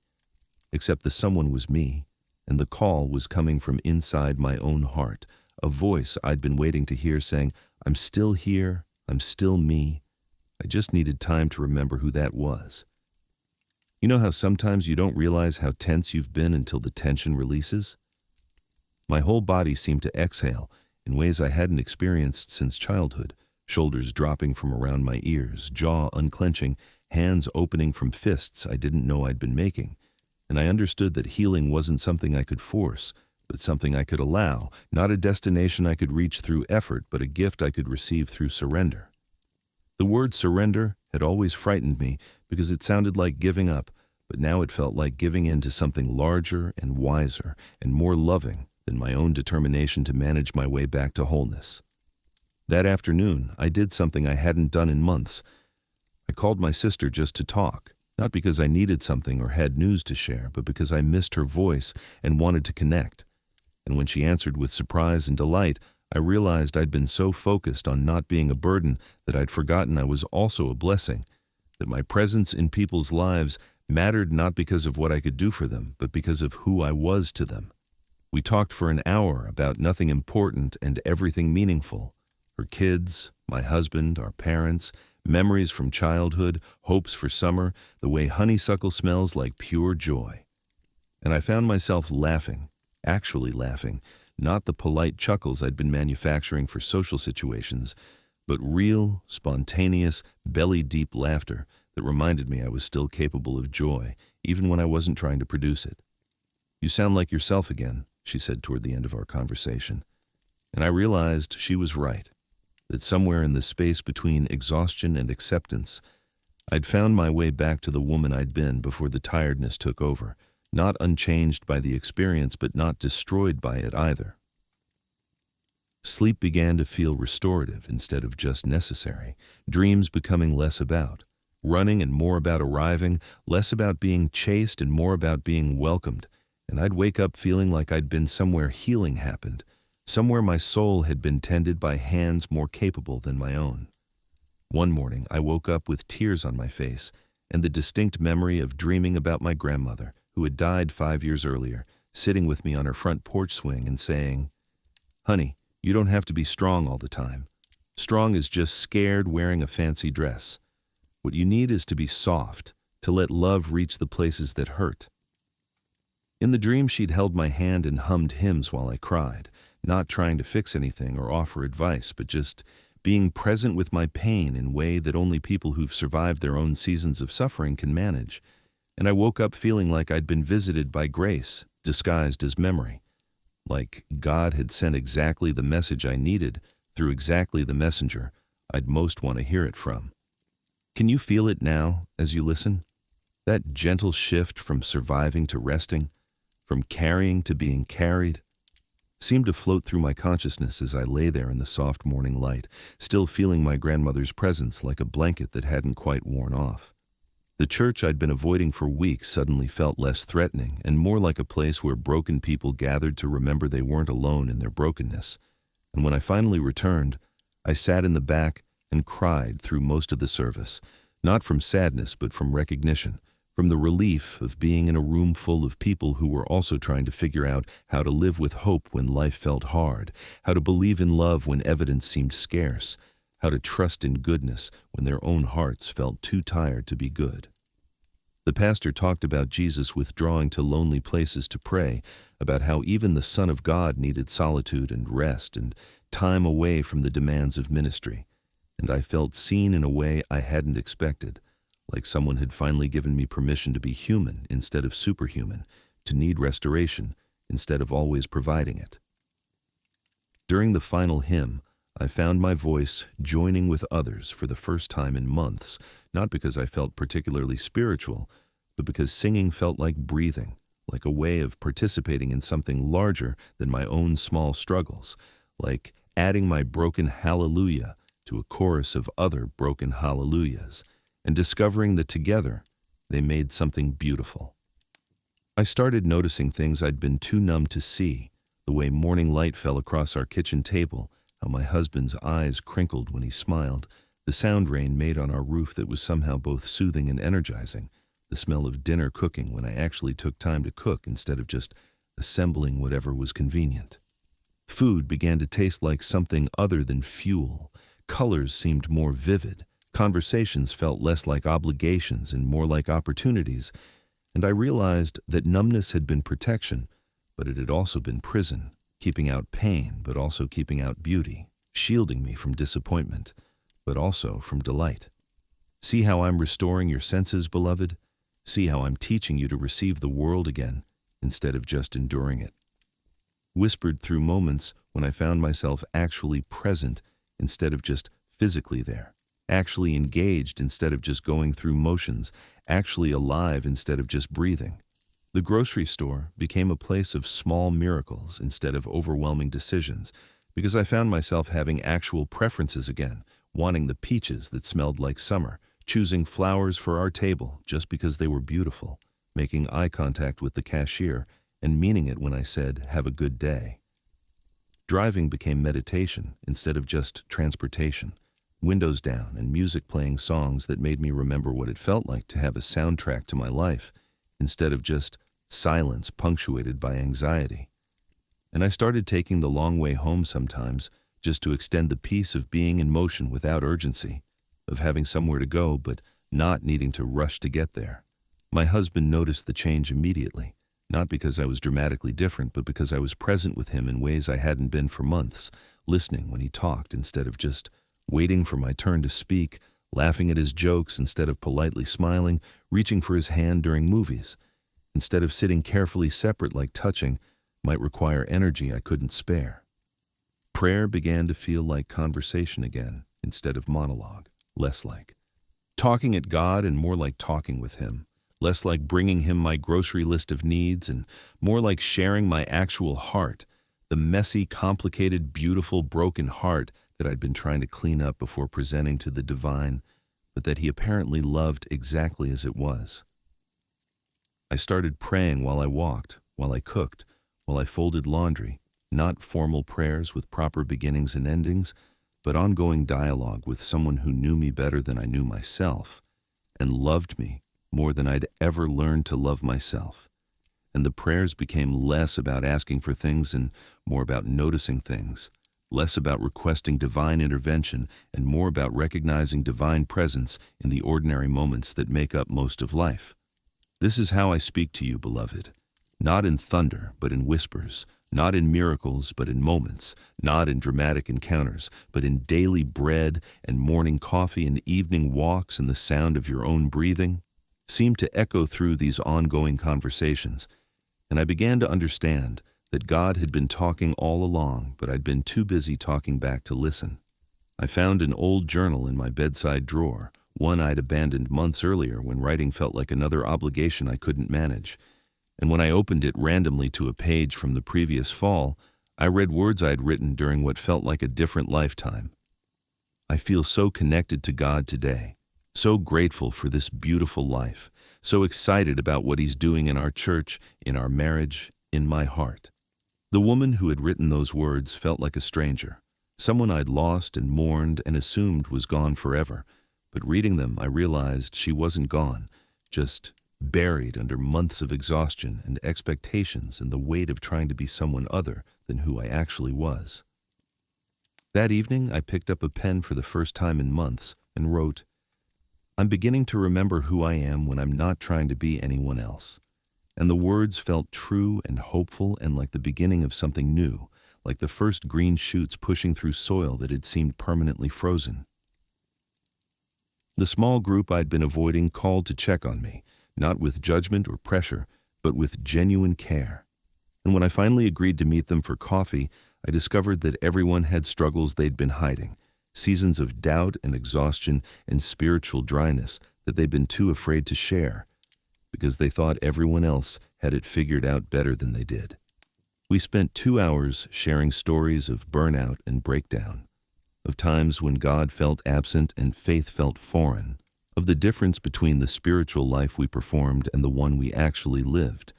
Except the someone was me, and the call was coming from inside my own heart, a voice I'd been waiting to hear saying, "I'm still here, I'm still me." I just needed time to remember who that was. You know how sometimes you don't realize how tense you've been until the tension releases? My whole body seemed to exhale in ways I hadn't experienced since childhood, shoulders dropping from around my ears, jaw unclenching, hands opening from fists I didn't know I'd been making. And I understood that healing wasn't something I could force, but something I could allow, not a destination I could reach through effort, but a gift I could receive through surrender. The word surrender had always frightened me because it sounded like giving up, but now it felt like giving in to something larger and wiser and more loving than my own determination to manage my way back to wholeness. That afternoon, I did something I hadn't done in months. I called my sister just to talk, not because I needed something or had news to share, but because I missed her voice and wanted to connect. And when she answered with surprise and delight, I realized I'd been so focused on not being a burden that I'd forgotten I was also a blessing, that my presence in people's lives mattered not because of what I could do for them, but because of who I was to them. We talked for an hour about nothing important and everything meaningful. Her kids, my husband, our parents, memories from childhood, hopes for summer, the way honeysuckle smells like pure joy. And I found myself laughing, actually laughing, not the polite chuckles I'd been manufacturing for social situations, but real, spontaneous, belly-deep laughter that reminded me I was still capable of joy, even when I wasn't trying to produce it. "You sound like yourself again," she said toward the end of our conversation. And I realized she was right, that somewhere in the space between exhaustion and acceptance, I'd found my way back to the woman I'd been before the tiredness took over, not unchanged by the experience, but not destroyed by it either. Sleep began to feel restorative instead of just necessary, dreams becoming less about running and more about arriving, less about being chased and more about being welcomed, and I'd wake up feeling like I'd been somewhere healing happened, somewhere my soul had been tended by hands more capable than my own. One morning, I woke up with tears on my face and the distinct memory of dreaming about my grandmother, who had died 5 years earlier, sitting with me on her front porch swing and saying, "Honey, you don't have to be strong all the time. Strong is just scared wearing a fancy dress. What you need is to be soft, to let love reach the places that hurt." In the dream, she'd held my hand and hummed hymns while I cried, not trying to fix anything or offer advice, but just being present with my pain in a way that only people who've survived their own seasons of suffering can manage. And I woke up feeling like I'd been visited by grace, disguised as memory. Like God had sent exactly the message I needed through exactly the messenger I'd most want to hear it from. Can you feel it now as you listen? That gentle shift from surviving to resting, from carrying to being carried, seemed to float through my consciousness as I lay there in the soft morning light, still feeling my grandmother's presence like a blanket that hadn't quite worn off. The church I'd been avoiding for weeks suddenly felt less threatening and more like a place where broken people gathered to remember they weren't alone in their brokenness. And when I finally returned, I sat in the back and cried through most of the service, not from sadness but from recognition, from the relief of being in a room full of people who were also trying to figure out how to live with hope when life felt hard, how to believe in love when evidence seemed scarce, how to trust in goodness when their own hearts felt too tired to be good. The pastor talked about Jesus withdrawing to lonely places to pray, about how even the Son of God needed solitude and rest and time away from the demands of ministry. And I felt seen in a way I hadn't expected, like someone had finally given me permission to be human instead of superhuman, to need restoration instead of always providing it. During the final hymn, I found my voice joining with others for the first time in months, not because I felt particularly spiritual, but because singing felt like breathing, like a way of participating in something larger than my own small struggles, like adding my broken hallelujah to a chorus of other broken hallelujahs, and discovering that together they made something beautiful. I started noticing things I'd been too numb to see, the way morning light fell across our kitchen table, how my husband's eyes crinkled when he smiled, the sound rain made on our roof that was somehow both soothing and energizing, the smell of dinner cooking when I actually took time to cook instead of just assembling whatever was convenient. Food began to taste like something other than fuel. Colors seemed more vivid. Conversations felt less like obligations and more like opportunities. And I realized that numbness had been protection, but it had also been prison, keeping out pain, but also keeping out beauty, shielding me from disappointment, but also from delight. See how I'm restoring your senses, beloved? See how I'm teaching you to receive the world again, instead of just enduring it. Whispered through moments when I found myself actually present instead of just physically there, actually engaged instead of just going through motions, actually alive instead of just breathing. The grocery store became a place of small miracles instead of overwhelming decisions, because I found myself having actual preferences again, wanting the peaches that smelled like summer, choosing flowers for our table just because they were beautiful, making eye contact with the cashier, and meaning it when I said, "Have a good day." Driving became meditation instead of just transportation, windows down and music playing songs that made me remember what it felt like to have a soundtrack to my life, instead of just silence punctuated by anxiety. And I started taking the long way home sometimes, just to extend the peace of being in motion without urgency, of having somewhere to go but not needing to rush to get there. My husband noticed the change immediately, not because I was dramatically different, but because I was present with him in ways I hadn't been for months, listening when he talked instead of just waiting for my turn to speak, laughing at his jokes instead of politely smiling, reaching for his hand during movies. Instead of sitting carefully separate like touching might require energy I couldn't spare. Prayer began to feel like conversation again instead of monologue, less like talking at God and more like talking with him, less like bringing him my grocery list of needs and more like sharing my actual heart, the messy, complicated, beautiful, broken heart that I'd been trying to clean up before presenting to the divine, but that he apparently loved exactly as it was. I started praying while I walked, while I cooked, while I folded laundry, not formal prayers with proper beginnings and endings, but ongoing dialogue with someone who knew me better than I knew myself, and loved me more than I'd ever learned to love myself. And the prayers became less about asking for things and more about noticing things, less about requesting divine intervention and more about recognizing divine presence in the ordinary moments that make up most of life. This is how I speak to you, beloved, not in thunder, but in whispers, not in miracles, but in moments, not in dramatic encounters, but in daily bread and morning coffee and evening walks, and the sound of your own breathing seemed to echo through these ongoing conversations, and I began to understand that God had been talking all along, but I'd been too busy talking back to listen. I found an old journal in my bedside drawer, one I'd abandoned months earlier when writing felt like another obligation I couldn't manage. And when I opened it randomly to a page from the previous fall, I read words I'd written during what felt like a different lifetime. I feel so connected to God today, so grateful for this beautiful life, so excited about what He's doing in our church, in our marriage, in my heart. The woman who had written those words felt like a stranger, someone I'd lost and mourned and assumed was gone forever. But reading them, I realized she wasn't gone, just buried under months of exhaustion and expectations and the weight of trying to be someone other than who I actually was. That evening, I picked up a pen for the first time in months and wrote, "I'm beginning to remember who I am when I'm not trying to be anyone else." And the words felt true and hopeful and like the beginning of something new, like the first green shoots pushing through soil that had seemed permanently frozen. The small group I'd been avoiding called to check on me, not with judgment or pressure, but with genuine care. And when I finally agreed to meet them for coffee, I discovered that everyone had struggles they'd been hiding, seasons of doubt and exhaustion and spiritual dryness that they'd been too afraid to share, because they thought everyone else had it figured out better than they did. We spent 2 hours sharing stories of burnout and breakdown, of times when God felt absent and faith felt foreign, of the difference between the spiritual life we performed and the one we actually lived.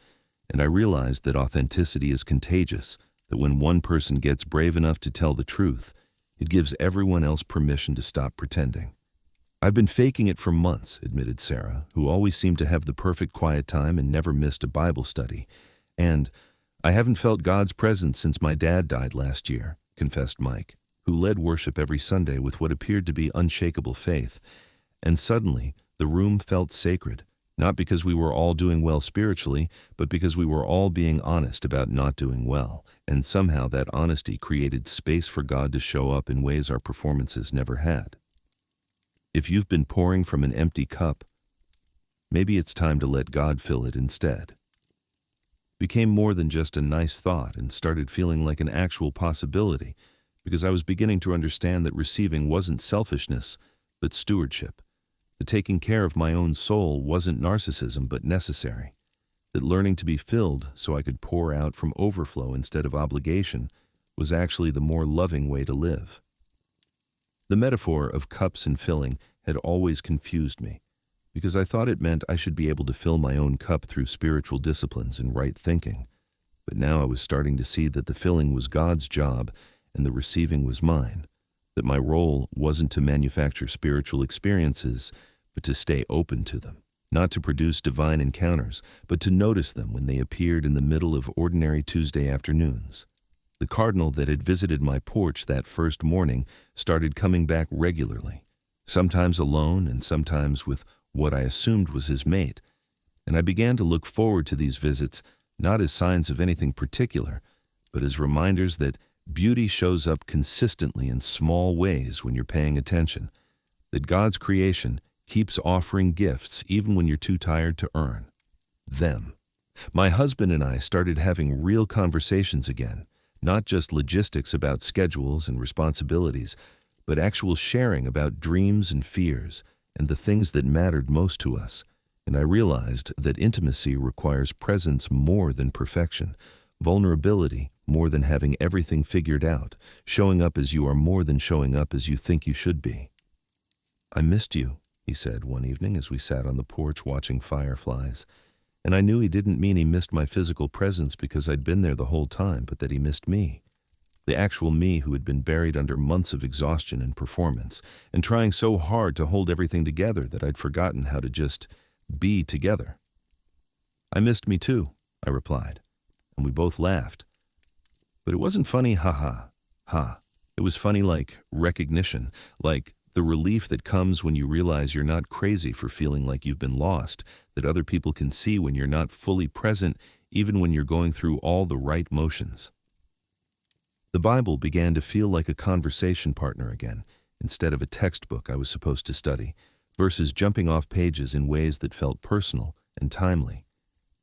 And I realized that authenticity is contagious, that when one person gets brave enough to tell the truth, it gives everyone else permission to stop pretending. "I've been faking it for months," admitted Sarah, who always seemed to have the perfect quiet time and never missed a Bible study. "And I haven't felt God's presence since my dad died last year, confessed Mike, who led worship every Sunday with what appeared to be unshakable faith. And suddenly, the room felt sacred, not because we were all doing well spiritually, but because we were all being honest about not doing well, and somehow that honesty created space for God to show up in ways our performances never had. If you've been pouring from an empty cup, maybe it's time to let God fill it instead. Became more than just a nice thought and started feeling like an actual possibility, because I was beginning to understand that receiving wasn't selfishness, but stewardship. That taking care of my own soul wasn't narcissism, but necessary. That learning to be filled so I could pour out from overflow instead of obligation was actually the more loving way to live. The metaphor of cups and filling had always confused me, because I thought it meant I should be able to fill my own cup through spiritual disciplines and right thinking. But now I was starting to see that the filling was God's job and the receiving was mine. That my role wasn't to manufacture spiritual experiences, but to stay open to them. Not to produce divine encounters, but to notice them when they appeared in the middle of ordinary Tuesday afternoons. The cardinal that had visited my porch that first morning started coming back regularly, sometimes alone and sometimes with what I assumed was his mate, and I began to look forward to these visits not as signs of anything particular, but as reminders that beauty shows up consistently in small ways when you're paying attention, that God's creation keeps offering gifts even when you're too tired to earn them. My husband and I started having real conversations again, not just logistics about schedules and responsibilities, but actual sharing about dreams and fears and the things that mattered most to us. And I realized that intimacy requires presence more than perfection, vulnerability more than having everything figured out, showing up as you are more than showing up as you think you should be. "I missed you," he said one evening as we sat on the porch watching fireflies. And I knew he didn't mean he missed my physical presence because I'd been there the whole time, but that he missed me. The actual me who had been buried under months of exhaustion and performance, and trying so hard to hold everything together that I'd forgotten how to just be together. "I missed me too," I replied, and we both laughed. But it wasn't funny, ha. It was funny like recognition, like the relief that comes when you realize you're not crazy for feeling like you've been lost, that other people can see when you're not fully present, even when you're going through all the right motions. The Bible began to feel like a conversation partner again, instead of a textbook I was supposed to study, verses jumping off pages in ways that felt personal and timely,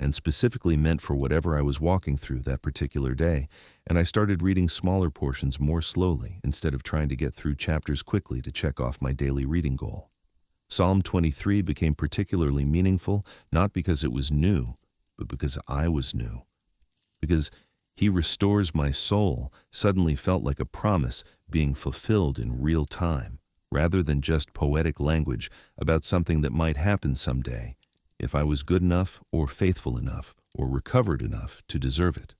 and specifically meant for whatever I was walking through that particular day, and I started reading smaller portions more slowly instead of trying to get through chapters quickly to check off my daily reading goal. Psalm 23 became particularly meaningful, not because it was new, but because I was new. Because "He restores my soul" suddenly felt like a promise being fulfilled in real time, rather than just poetic language about something that might happen someday, if I was good enough or faithful enough or recovered enough to deserve it.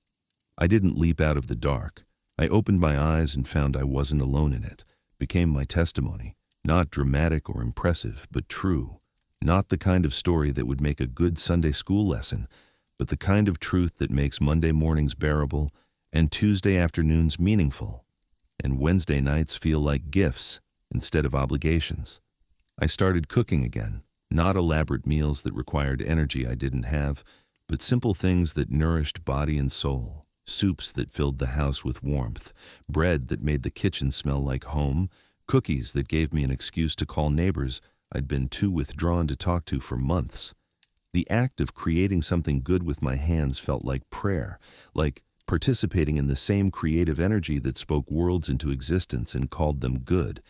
I didn't leap out of the dark. I opened my eyes and found I wasn't alone in it, became my testimony, not dramatic or impressive, but true, not the kind of story that would make a good Sunday school lesson, but the kind of truth that makes Monday mornings bearable and Tuesday afternoons meaningful, and Wednesday nights feel like gifts instead of obligations. I started cooking again, not elaborate meals that required energy I didn't have, but simple things that nourished body and soul, soups that filled the house with warmth, bread that made the kitchen smell like home, cookies that gave me an excuse to call neighbors I'd been too withdrawn to talk to for months. The act of creating something good with my hands felt like prayer, like participating in the same creative energy that spoke worlds into existence and called them good.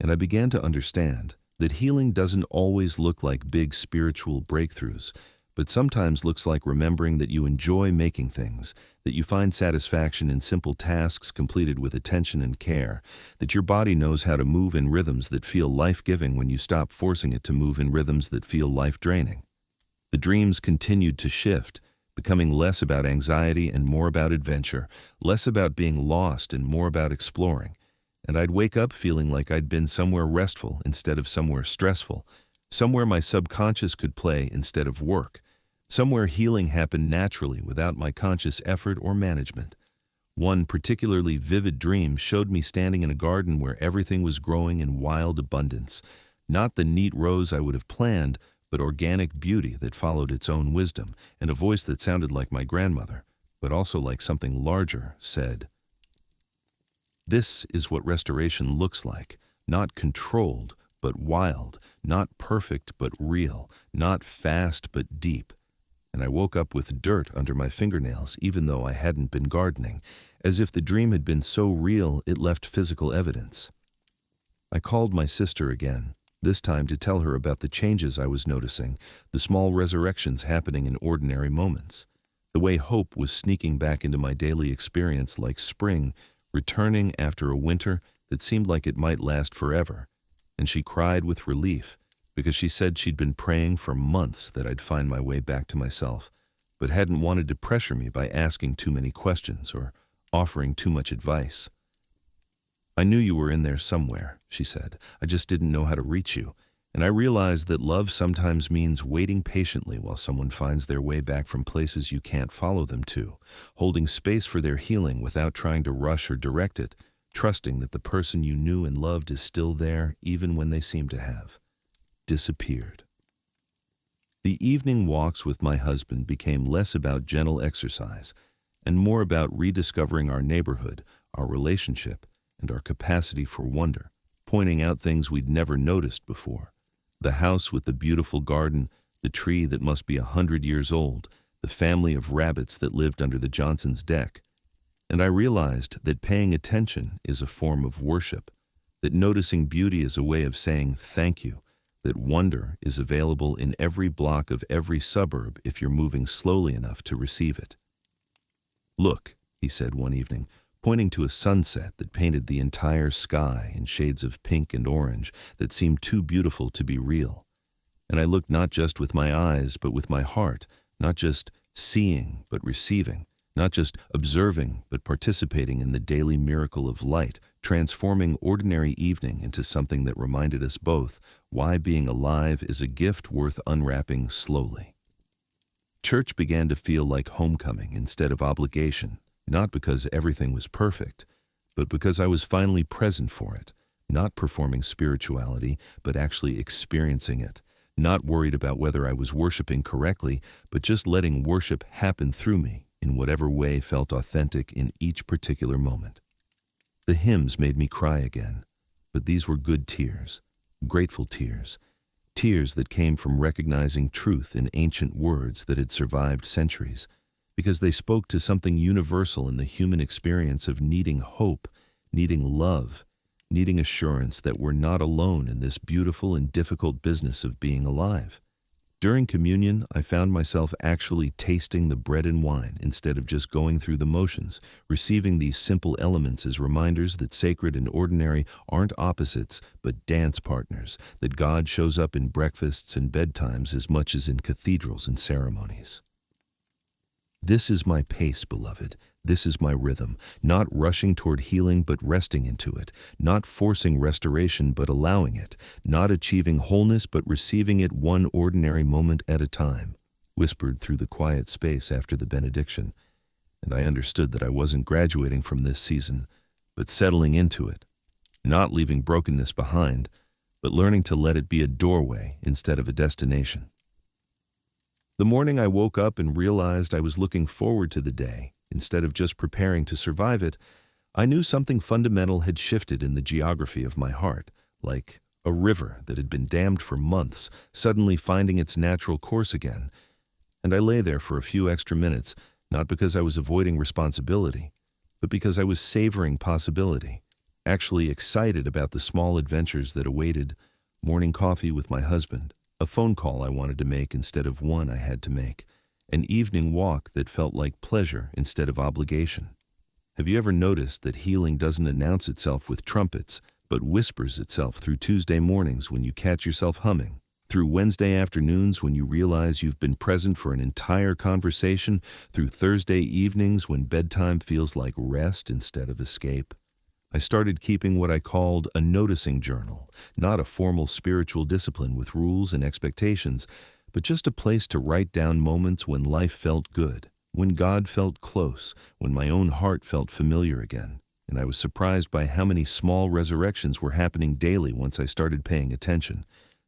And I began to understand that healing doesn't always look like big spiritual breakthroughs, but sometimes looks like remembering that you enjoy making things, that you find satisfaction in simple tasks completed with attention and care, that your body knows how to move in rhythms that feel life-giving when you stop forcing it to move in rhythms that feel life-draining. The dreams continued to shift, becoming less about anxiety and more about adventure, less about being lost and more about exploring. And I'd wake up feeling like I'd been somewhere restful instead of somewhere stressful, somewhere my subconscious could play instead of work, Somewhere healing happened naturally without my conscious effort or management. One particularly vivid dream showed me standing in a garden where everything was growing in wild abundance. Not the neat rows I would have planned, but organic beauty that followed its own wisdom, and a voice that sounded like my grandmother, but also like something larger, said, "This is what restoration looks like, not controlled, but wild, not perfect, but real, not fast, but deep." And I woke up with dirt under my fingernails, even though I hadn't been gardening, as if the dream had been so real it left physical evidence. I called my sister again, this time to tell her about the changes I was noticing, the small resurrections happening in ordinary moments, the way hope was sneaking back into my daily experience like spring, returning after a winter that seemed like it might last forever. And she cried with relief, because she said she'd been praying for months that I'd find my way back to myself, but hadn't wanted to pressure me by asking too many questions or offering too much advice. "I knew you were in there somewhere," she said. "I just didn't know how to reach you. And I realized that love sometimes means waiting patiently while someone finds their way back from places you can't follow them to, holding space for their healing without trying to rush or direct it, trusting that the person you knew and loved is still there even when they seem to have disappeared." The evening walks with my husband became less about gentle exercise and more about rediscovering our neighborhood, our relationship, and our capacity for wonder, pointing out things we'd never noticed before. The house with the beautiful garden, the tree that must be 100 years old, the family of rabbits that lived under the Johnson's deck. And I realized that paying attention is a form of worship, that noticing beauty is a way of saying thank you, that wonder is available in every block of every suburb if you're moving slowly enough to receive it. "Look," he said one evening, pointing to a sunset that painted the entire sky in shades of pink and orange that seemed too beautiful to be real. And I looked not just with my eyes, but with my heart, not just seeing, but receiving, not just observing, but participating in the daily miracle of light, transforming ordinary evening into something that reminded us both why being alive is a gift worth unwrapping slowly. Church began to feel like homecoming instead of obligation, not because everything was perfect, but because I was finally present for it, not performing spirituality, but actually experiencing it, not worried about whether I was worshiping correctly, but just letting worship happen through me in whatever way felt authentic in each particular moment. The hymns made me cry again, but these were good tears, grateful tears, tears that came from recognizing truth in ancient words that had survived centuries, because they spoke to something universal in the human experience of needing hope, needing love, needing assurance that we're not alone in this beautiful and difficult business of being alive. During communion, I found myself actually tasting the bread and wine instead of just going through the motions, receiving these simple elements as reminders that sacred and ordinary aren't opposites, but dance partners, that God shows up in breakfasts and bedtimes as much as in cathedrals and ceremonies. This is my pace, beloved. This is my rhythm, not rushing toward healing but resting into it, not forcing restoration but allowing it, not achieving wholeness but receiving it one ordinary moment at a time, whispered through the quiet space after the benediction. And I understood that I wasn't graduating from this season, but settling into it, not leaving brokenness behind, but learning to let it be a doorway instead of a destination. The morning I woke up and realized I was looking forward to the day, instead of just preparing to survive it, I knew something fundamental had shifted in the geography of my heart, like a river that had been dammed for months, suddenly finding its natural course again. And I lay there for a few extra minutes, not because I was avoiding responsibility, but because I was savoring possibility, actually excited about the small adventures that awaited, morning coffee with my husband, a phone call I wanted to make instead of one I had to make, an evening walk that felt like pleasure instead of obligation. Have you ever noticed that healing doesn't announce itself with trumpets, but whispers itself through Tuesday mornings when you catch yourself humming, through Wednesday afternoons when you realize you've been present for an entire conversation, through Thursday evenings when bedtime feels like rest instead of escape? I started keeping what I called a noticing journal, not a formal spiritual discipline with rules and expectations, but just a place to write down moments when life felt good, when God felt close, when my own heart felt familiar again. And I was surprised by how many small resurrections were happening daily once I started paying attention.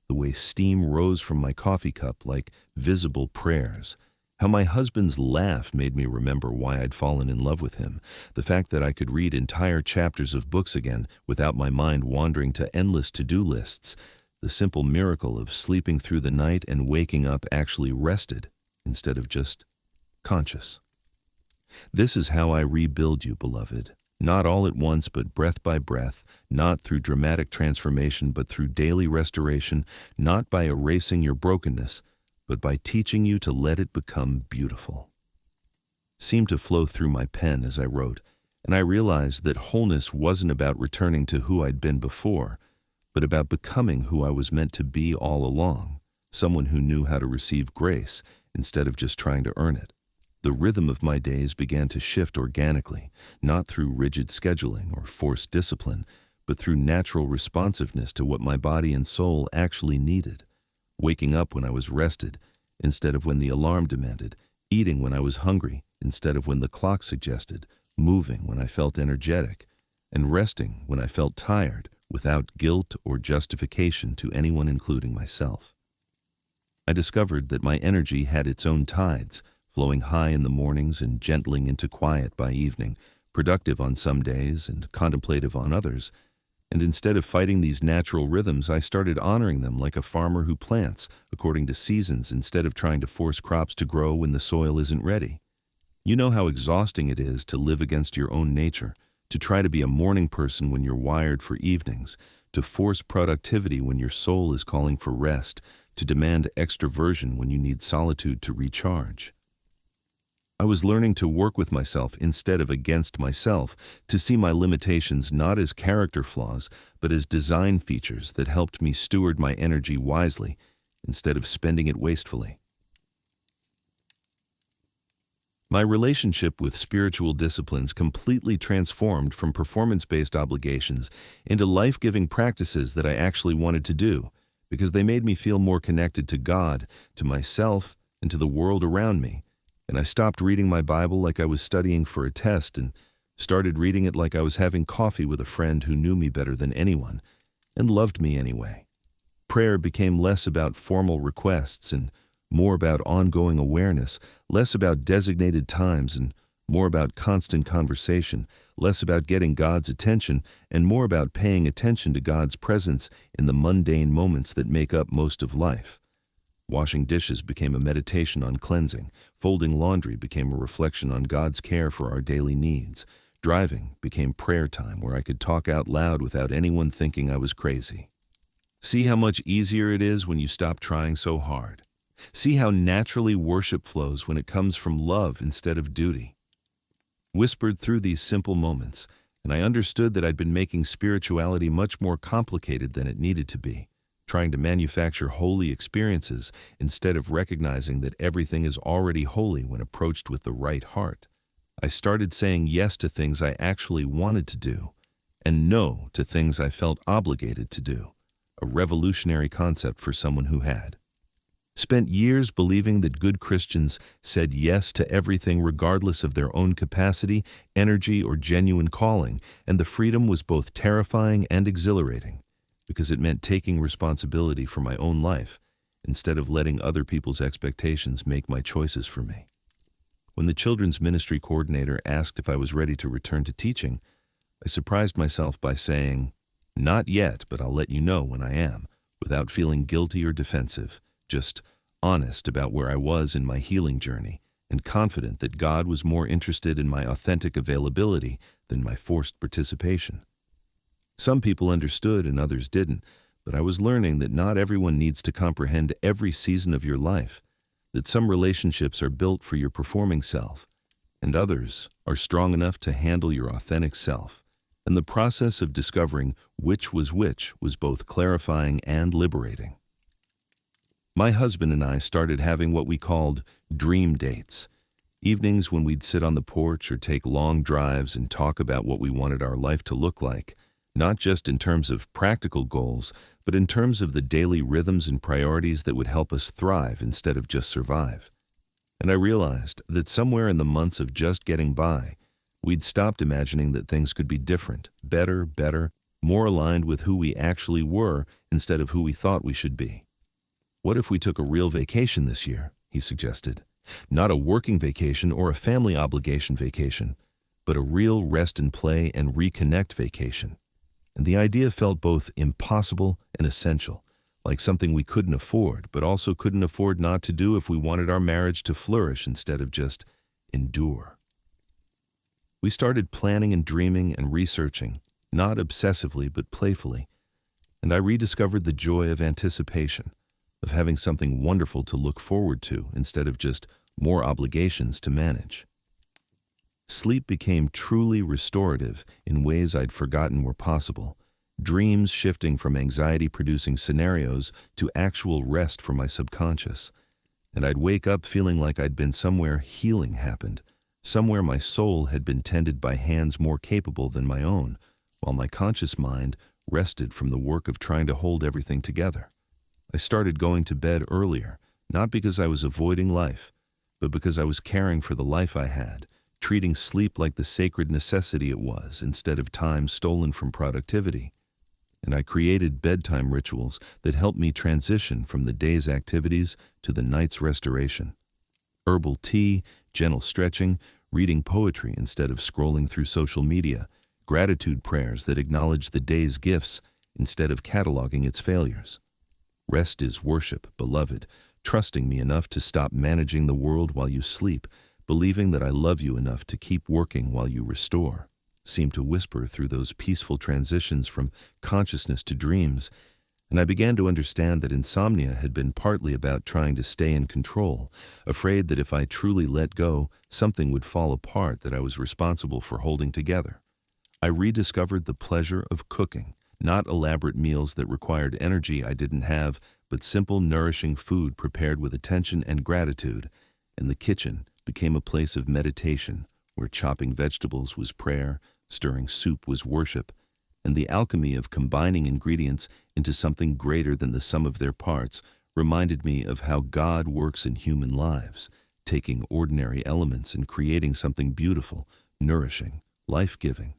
The way steam rose from my coffee cup like visible prayers. How my husband's laugh made me remember why I'd fallen in love with him. The fact that I could read entire chapters of books again without my mind wandering to endless to-do lists. The simple miracle of sleeping through the night and waking up actually rested instead of just conscious. This is how I rebuild you, beloved. Not all at once, but breath by breath, not through dramatic transformation, but through daily restoration, not by erasing your brokenness, but by teaching you to let it become beautiful. Seemed to flow through my pen as I wrote, and I realized that wholeness wasn't about returning to who I'd been before, but about becoming who I was meant to be all along, someone who knew how to receive grace instead of just trying to earn it. The rhythm of my days began to shift organically, not through rigid scheduling or forced discipline, but through natural responsiveness to what my body and soul actually needed. Waking up when I was rested instead of when the alarm demanded, eating when I was hungry instead of when the clock suggested, moving when I felt energetic, and resting when I felt tired without guilt or justification to anyone, including myself. I discovered that my energy had its own tides, flowing high in the mornings and gentling into quiet by evening, productive on some days and contemplative on others. And instead of fighting these natural rhythms, I started honoring them like a farmer who plants according to seasons instead of trying to force crops to grow when the soil isn't ready. You know how exhausting it is to live against your own nature, to try to be a morning person when you're wired for evenings, to force productivity when your soul is calling for rest, to demand extroversion when you need solitude to recharge. I was learning to work with myself instead of against myself, to see my limitations not as character flaws, but as design features that helped me steward my energy wisely instead of spending it wastefully. My relationship with spiritual disciplines completely transformed from performance-based obligations into life-giving practices that I actually wanted to do, because they made me feel more connected to God, to myself, and to the world around me. And I stopped reading my Bible like I was studying for a test and started reading it like I was having coffee with a friend who knew me better than anyone and loved me anyway. Prayer became less about formal requests and more about ongoing awareness, less about designated times and more about constant conversation, less about getting God's attention and more about paying attention to God's presence in the mundane moments that make up most of life. Washing dishes became a meditation on cleansing. Folding laundry became a reflection on God's care for our daily needs. Driving became prayer time where I could talk out loud without anyone thinking I was crazy. See how much easier it is when you stop trying so hard. See how naturally worship flows when it comes from love instead of duty. Whispered through these simple moments, and I understood that I'd been making spirituality much more complicated than it needed to be, trying to manufacture holy experiences instead of recognizing that everything is already holy when approached with the right heart. I started saying yes to things I actually wanted to do, and no to things I felt obligated to do, a revolutionary concept for someone who had spent years believing that good Christians said yes to everything regardless of their own capacity, energy, or genuine calling, and the freedom was both terrifying and exhilarating, because it meant taking responsibility for my own life instead of letting other people's expectations make my choices for me. When the children's ministry coordinator asked if I was ready to return to teaching, I surprised myself by saying, "Not yet, but I'll let you know when I am," without feeling guilty or defensive, just honest about where I was in my healing journey and confident that God was more interested in my authentic availability than my forced participation. Some people understood and others didn't, but I was learning that not everyone needs to comprehend every season of your life, that some relationships are built for your performing self, and others are strong enough to handle your authentic self. And the process of discovering which was both clarifying and liberating. My husband and I started having what we called dream dates, evenings when we'd sit on the porch or take long drives and talk about what we wanted our life to look like, not just in terms of practical goals, but in terms of the daily rhythms and priorities that would help us thrive instead of just survive. And I realized that somewhere in the months of just getting by, we'd stopped imagining that things could be different, better, more aligned with who we actually were instead of who we thought we should be. What if we took a real vacation this year, he suggested. Not a working vacation or a family obligation vacation, but a real rest and play and reconnect vacation. And the idea felt both impossible and essential, like something we couldn't afford, but also couldn't afford not to do if we wanted our marriage to flourish instead of just endure. We started planning and dreaming and researching, not obsessively but playfully, and I rediscovered the joy of anticipation, of having something wonderful to look forward to instead of just more obligations to manage. Sleep became truly restorative in ways I'd forgotten were possible, dreams shifting from anxiety-producing scenarios to actual rest for my subconscious. And I'd wake up feeling like I'd been somewhere healing happened, somewhere my soul had been tended by hands more capable than my own, while my conscious mind rested from the work of trying to hold everything together. I started going to bed earlier, not because I was avoiding life, but because I was caring for the life I had, treating sleep like the sacred necessity it was instead of time stolen from productivity. And I created bedtime rituals that helped me transition from the day's activities to the night's restoration. Herbal tea, gentle stretching, reading poetry instead of scrolling through social media, gratitude prayers that acknowledge the day's gifts instead of cataloging its failures. Rest is worship, beloved, trusting me enough to stop managing the world while you sleep, believing that I love you enough to keep working while you restore, seemed to whisper through those peaceful transitions from consciousness to dreams, and I began to understand that insomnia had been partly about trying to stay in control, afraid that if I truly let go, something would fall apart that I was responsible for holding together. I rediscovered the pleasure of cooking, not elaborate meals that required energy I didn't have, but simple, nourishing food prepared with attention and gratitude, and the kitchen became a place of meditation where chopping vegetables was prayer, stirring soup was worship, and the alchemy of combining ingredients into something greater than the sum of their parts reminded me of how God works in human lives, taking ordinary elements and creating something beautiful, nourishing, life-giving.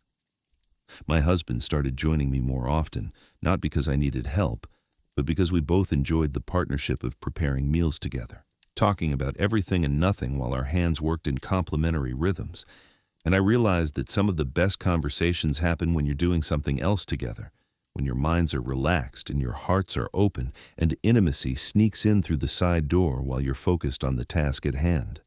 My husband started joining me more often, not because I needed help, but because we both enjoyed the partnership of preparing meals together, talking about everything and nothing while our hands worked in complementary rhythms. And I realized that some of the best conversations happen when you're doing something else together, when your minds are relaxed and your hearts are open and intimacy sneaks in through the side door while you're focused on the task at hand.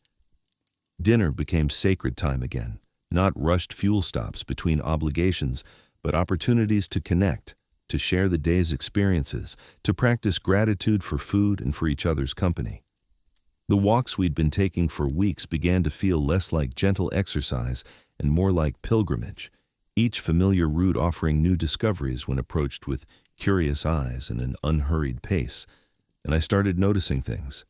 Dinner became sacred time again, not rushed fuel stops between obligations, but opportunities to connect, to share the day's experiences, to practice gratitude for food and for each other's company. The walks we'd been taking for weeks began to feel less like gentle exercise and more like pilgrimage, each familiar route offering new discoveries when approached with curious eyes and an unhurried pace, and I started noticing things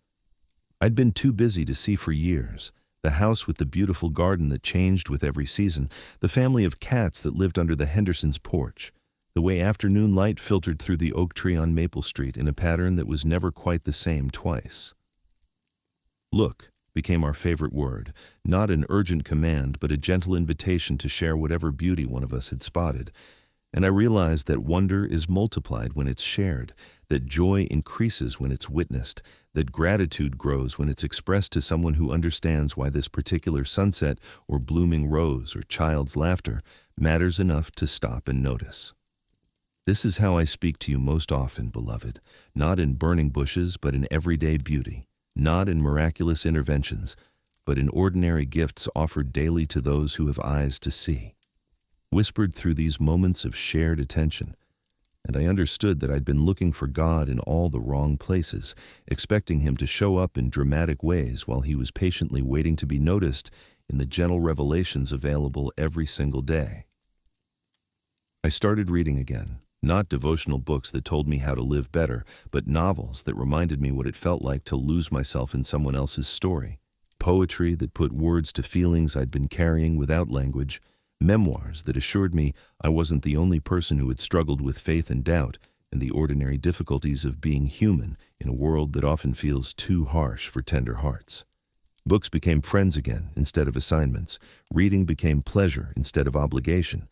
I'd been too busy to see for years: the house with the beautiful garden that changed with every season, the family of cats that lived under the Hendersons' porch, the way afternoon light filtered through the oak tree on Maple Street in a pattern that was never quite the same twice. Look became our favorite word, not an urgent command, but a gentle invitation to share whatever beauty one of us had spotted. And I realized that wonder is multiplied when it's shared, that joy increases when it's witnessed, that gratitude grows when it's expressed to someone who understands why this particular sunset or blooming rose or child's laughter matters enough to stop and notice. This is how I speak to you most often, beloved, not in burning bushes, but in everyday beauty. Not in miraculous interventions, but in ordinary gifts offered daily to those who have eyes to see. Whispered through these moments of shared attention, and I understood that I'd been looking for God in all the wrong places, expecting Him to show up in dramatic ways while He was patiently waiting to be noticed in the gentle revelations available every single day. I started reading again. Not devotional books that told me how to live better, but novels that reminded me what it felt like to lose myself in someone else's story. Poetry that put words to feelings I'd been carrying without language. Memoirs that assured me I wasn't the only person who had struggled with faith and doubt and the ordinary difficulties of being human in a world that often feels too harsh for tender hearts. Books became friends again instead of assignments. Reading became pleasure instead of obligation.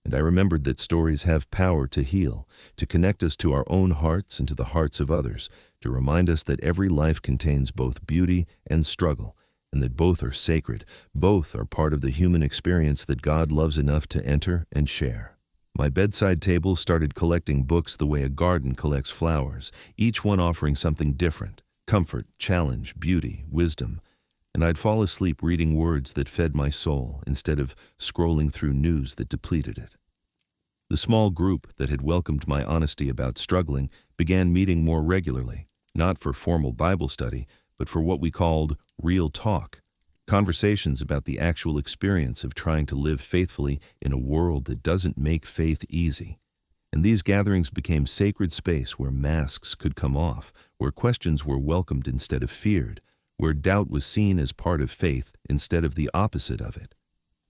And I remembered that stories have power to heal, to connect us to our own hearts and to the hearts of others, to remind us that every life contains both beauty and struggle, and that both are sacred, both are part of the human experience that God loves enough to enter and share. My bedside table started collecting books the way a garden collects flowers, each one offering something different: comfort, challenge, beauty, wisdom. And I'd fall asleep reading words that fed my soul instead of scrolling through news that depleted it. The small group that had welcomed my honesty about struggling began meeting more regularly, not for formal Bible study, but for what we called real talk, conversations about the actual experience of trying to live faithfully in a world that doesn't make faith easy. And these gatherings became sacred space where masks could come off, where questions were welcomed instead of feared, where doubt was seen as part of faith instead of the opposite of it.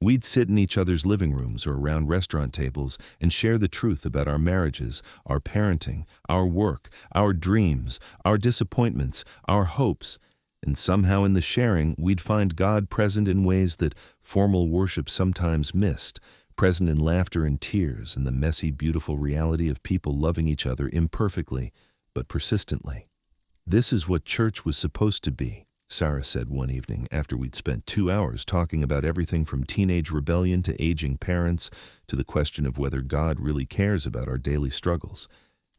We'd sit in each other's living rooms or around restaurant tables and share the truth about our marriages, our parenting, our work, our dreams, our disappointments, our hopes. And somehow in the sharing, we'd find God present in ways that formal worship sometimes missed, present in laughter and tears and the messy, beautiful reality of people loving each other imperfectly, but persistently. This is what church was supposed to be, Sarah said one evening after we'd spent 2 hours talking about everything from teenage rebellion to aging parents to the question of whether God really cares about our daily struggles.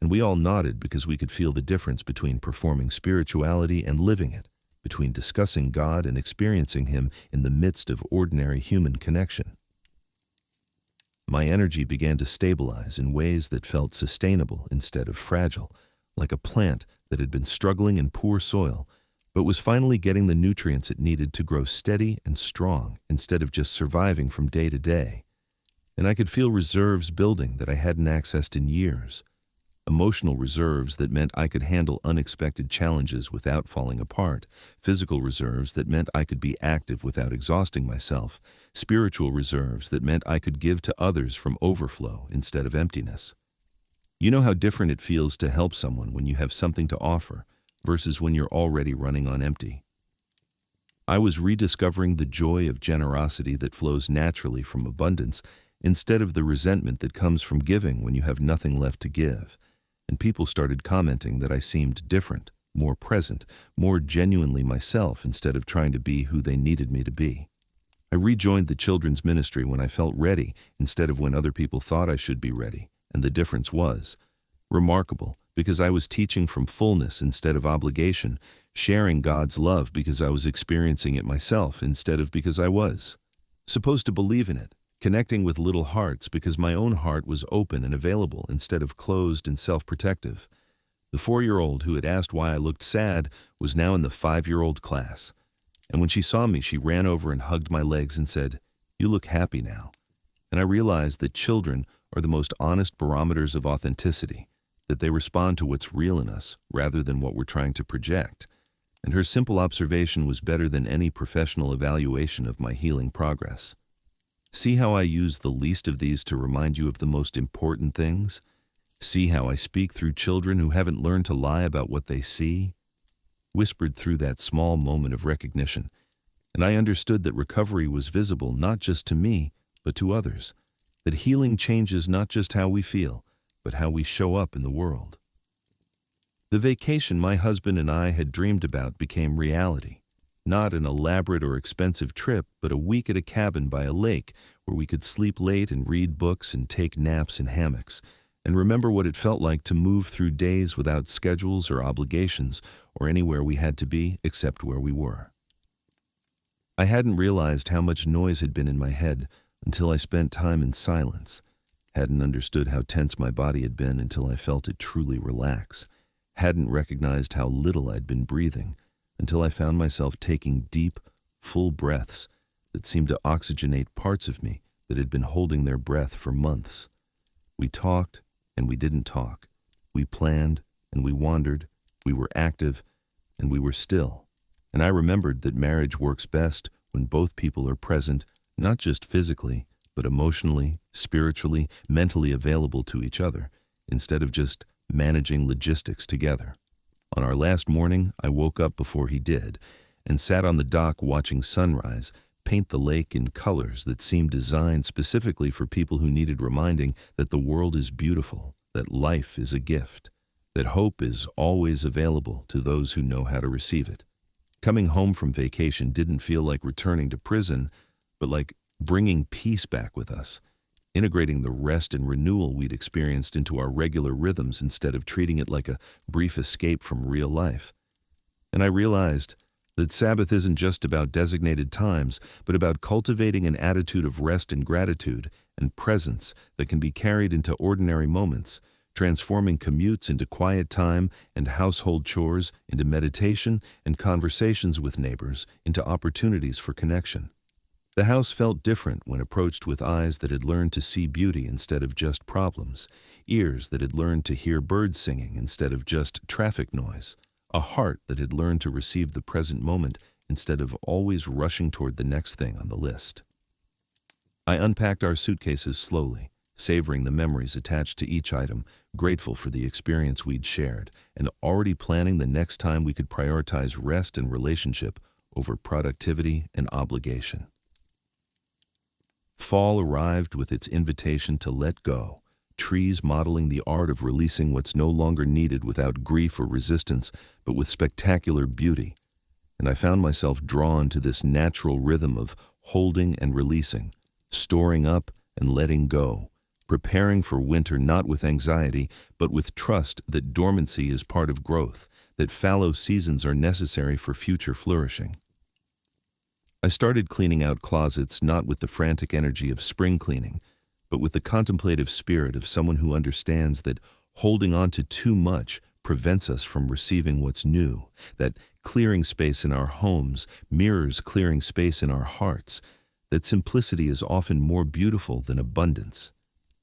And we all nodded because we could feel the difference between performing spirituality and living it, between discussing God and experiencing Him in the midst of ordinary human connection. My energy began to stabilize in ways that felt sustainable instead of fragile, like a plant that had been struggling in poor soil, but was finally getting the nutrients it needed to grow steady and strong instead of just surviving from day to day. And I could feel reserves building that I hadn't accessed in years. Emotional reserves that meant I could handle unexpected challenges without falling apart. Physical reserves that meant I could be active without exhausting myself. Spiritual reserves that meant I could give to others from overflow instead of emptiness. You know how different it feels to help someone when you have something to offer versus when you're already running on empty. I was rediscovering the joy of generosity that flows naturally from abundance instead of the resentment that comes from giving when you have nothing left to give. And people started commenting that I seemed different, more present, more genuinely myself instead of trying to be who they needed me to be. I rejoined the children's ministry when I felt ready instead of when other people thought I should be ready, and the difference was remarkable because I was teaching from fullness instead of obligation, sharing God's love because I was experiencing it myself instead of because I was supposed to believe in it, connecting with little hearts because my own heart was open and available instead of closed and self-protective. The 4-year-old who had asked why I looked sad was now in the 5-year-old class. And when she saw me, she ran over and hugged my legs and said, "You look happy now." And I realized that children are the most honest barometers of authenticity, that they respond to what's real in us rather than what we're trying to project. And her simple observation was better than any professional evaluation of my healing progress. See how I use the least of these to remind you of the most important things? See how I speak through children who haven't learned to lie about what they see? Whispered through that small moment of recognition, and I understood that recovery was visible not just to me, but to others, that healing changes not just how we feel, but how we show up in the world. The vacation my husband and I had dreamed about became reality. Not an elaborate or expensive trip, but a week at a cabin by a lake where we could sleep late and read books and take naps in hammocks, and remember what it felt like to move through days without schedules or obligations or anywhere we had to be except where we were. I hadn't realized how much noise had been in my head until I spent time in silence. Hadn't understood how tense my body had been until I felt it truly relax. Hadn't recognized how little I'd been breathing until I found myself taking deep, full breaths that seemed to oxygenate parts of me that had been holding their breath for months. We talked and we didn't talk. We planned and we wandered. We were active and we were still. And I remembered that marriage works best when both people are present, not just physically, but emotionally, spiritually, mentally available to each other, instead of just managing logistics together. On our last morning, I woke up before he did, and sat on the dock watching sunrise paint the lake in colors that seemed designed specifically for people who needed reminding that the world is beautiful, that life is a gift, that hope is always available to those who know how to receive it. Coming home from vacation didn't feel like returning to prison, but like bringing peace back with us, integrating the rest and renewal we'd experienced into our regular rhythms instead of treating it like a brief escape from real life. And I realized that Sabbath isn't just about designated times, but about cultivating an attitude of rest and gratitude and presence that can be carried into ordinary moments, transforming commutes into quiet time and household chores into meditation and conversations with neighbors into opportunities for connection. The house felt different when approached with eyes that had learned to see beauty instead of just problems, ears that had learned to hear birds singing instead of just traffic noise, a heart that had learned to receive the present moment instead of always rushing toward the next thing on the list. I unpacked our suitcases slowly, savoring the memories attached to each item, grateful for the experience we'd shared, and already planning the next time we could prioritize rest and relationship over productivity and obligation. Fall arrived with its invitation to let go, trees modeling the art of releasing what's no longer needed without grief or resistance, but with spectacular beauty. And I found myself drawn to this natural rhythm of holding and releasing, storing up and letting go, preparing for winter not with anxiety, but with trust that dormancy is part of growth, that fallow seasons are necessary for future flourishing. I started cleaning out closets not with the frantic energy of spring cleaning, but with the contemplative spirit of someone who understands that holding on to too much prevents us from receiving what's new, that clearing space in our homes mirrors clearing space in our hearts, that simplicity is often more beautiful than abundance.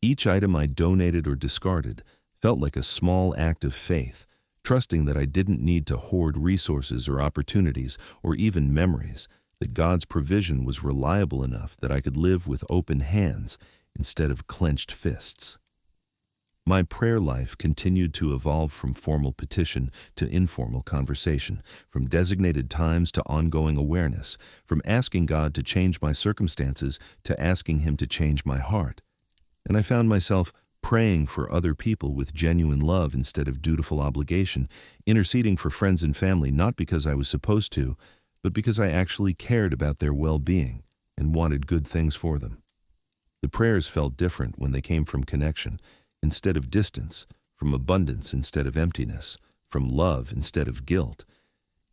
Each item I donated or discarded felt like a small act of faith, trusting that I didn't need to hoard resources or opportunities or even memories, that God's provision was reliable enough that I could live with open hands instead of clenched fists. My prayer life continued to evolve from formal petition to informal conversation, from designated times to ongoing awareness, from asking God to change my circumstances to asking Him to change my heart. And I found myself praying for other people with genuine love instead of dutiful obligation, interceding for friends and family not because I was supposed to, but because I actually cared about their well-being and wanted good things for them. The prayers felt different when they came from connection instead of distance, from abundance instead of emptiness, from love instead of guilt.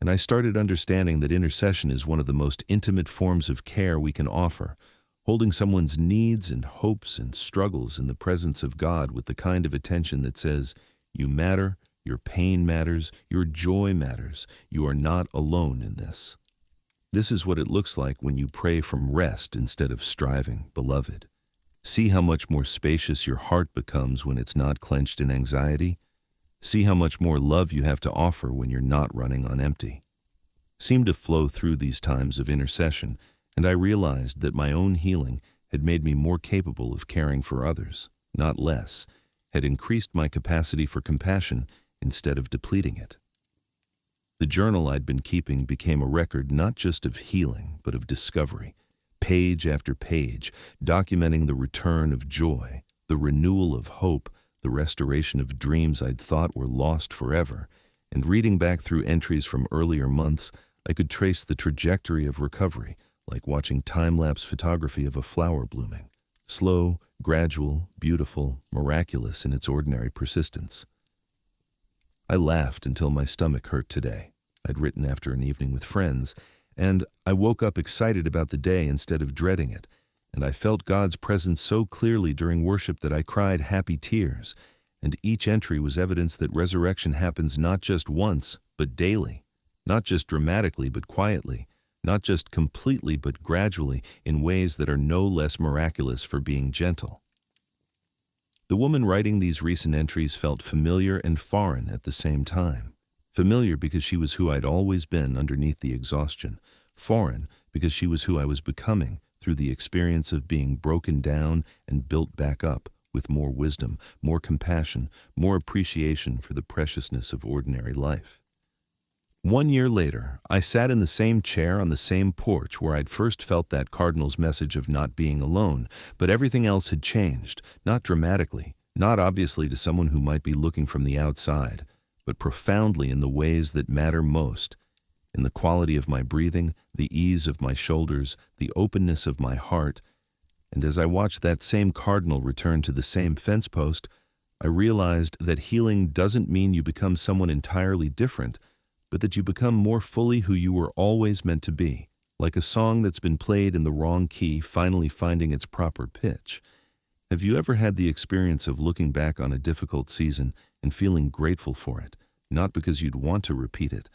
And I started understanding that intercession is one of the most intimate forms of care we can offer, holding someone's needs and hopes and struggles in the presence of God with the kind of attention that says, "You matter, your pain matters, your joy matters, you are not alone in this." This is what it looks like when you pray from rest instead of striving, beloved. See how much more spacious your heart becomes when it's not clenched in anxiety. See how much more love you have to offer when you're not running on empty. Seemed to flow through these times of intercession, and I realized that my own healing had made me more capable of caring for others, not less, had increased my capacity for compassion instead of depleting it. The journal I'd been keeping became a record not just of healing, but of discovery, page after page, documenting the return of joy, the renewal of hope, the restoration of dreams I'd thought were lost forever, and reading back through entries from earlier months, I could trace the trajectory of recovery, like watching time-lapse photography of a flower blooming, slow, gradual, beautiful, miraculous in its ordinary persistence. I laughed until my stomach hurt today. I'd written after an evening with friends, and I woke up excited about the day instead of dreading it, and I felt God's presence so clearly during worship that I cried happy tears, and each entry was evidence that resurrection happens not just once, but daily, not just dramatically, but quietly, not just completely, but gradually, in ways that are no less miraculous for being gentle. The woman writing these recent entries felt familiar and foreign at the same time. Familiar because she was who I'd always been underneath the exhaustion. Foreign because she was who I was becoming, through the experience of being broken down and built back up with more wisdom, more compassion, more appreciation for the preciousness of ordinary life. 1 year later, I sat in the same chair on the same porch where I'd first felt that Cardinal's message of not being alone, but everything else had changed, not dramatically, not obviously to someone who might be looking from the outside, but profoundly in the ways that matter most, in the quality of my breathing, the ease of my shoulders, the openness of my heart. And as I watched that same Cardinal return to the same fence post, I realized that healing doesn't mean you become someone entirely different, but that you become more fully who you were always meant to be, like a song that's been played in the wrong key finally finding its proper pitch. Have you ever had the experience of looking back on a difficult season and feeling grateful for it, not because you'd want to repeat it,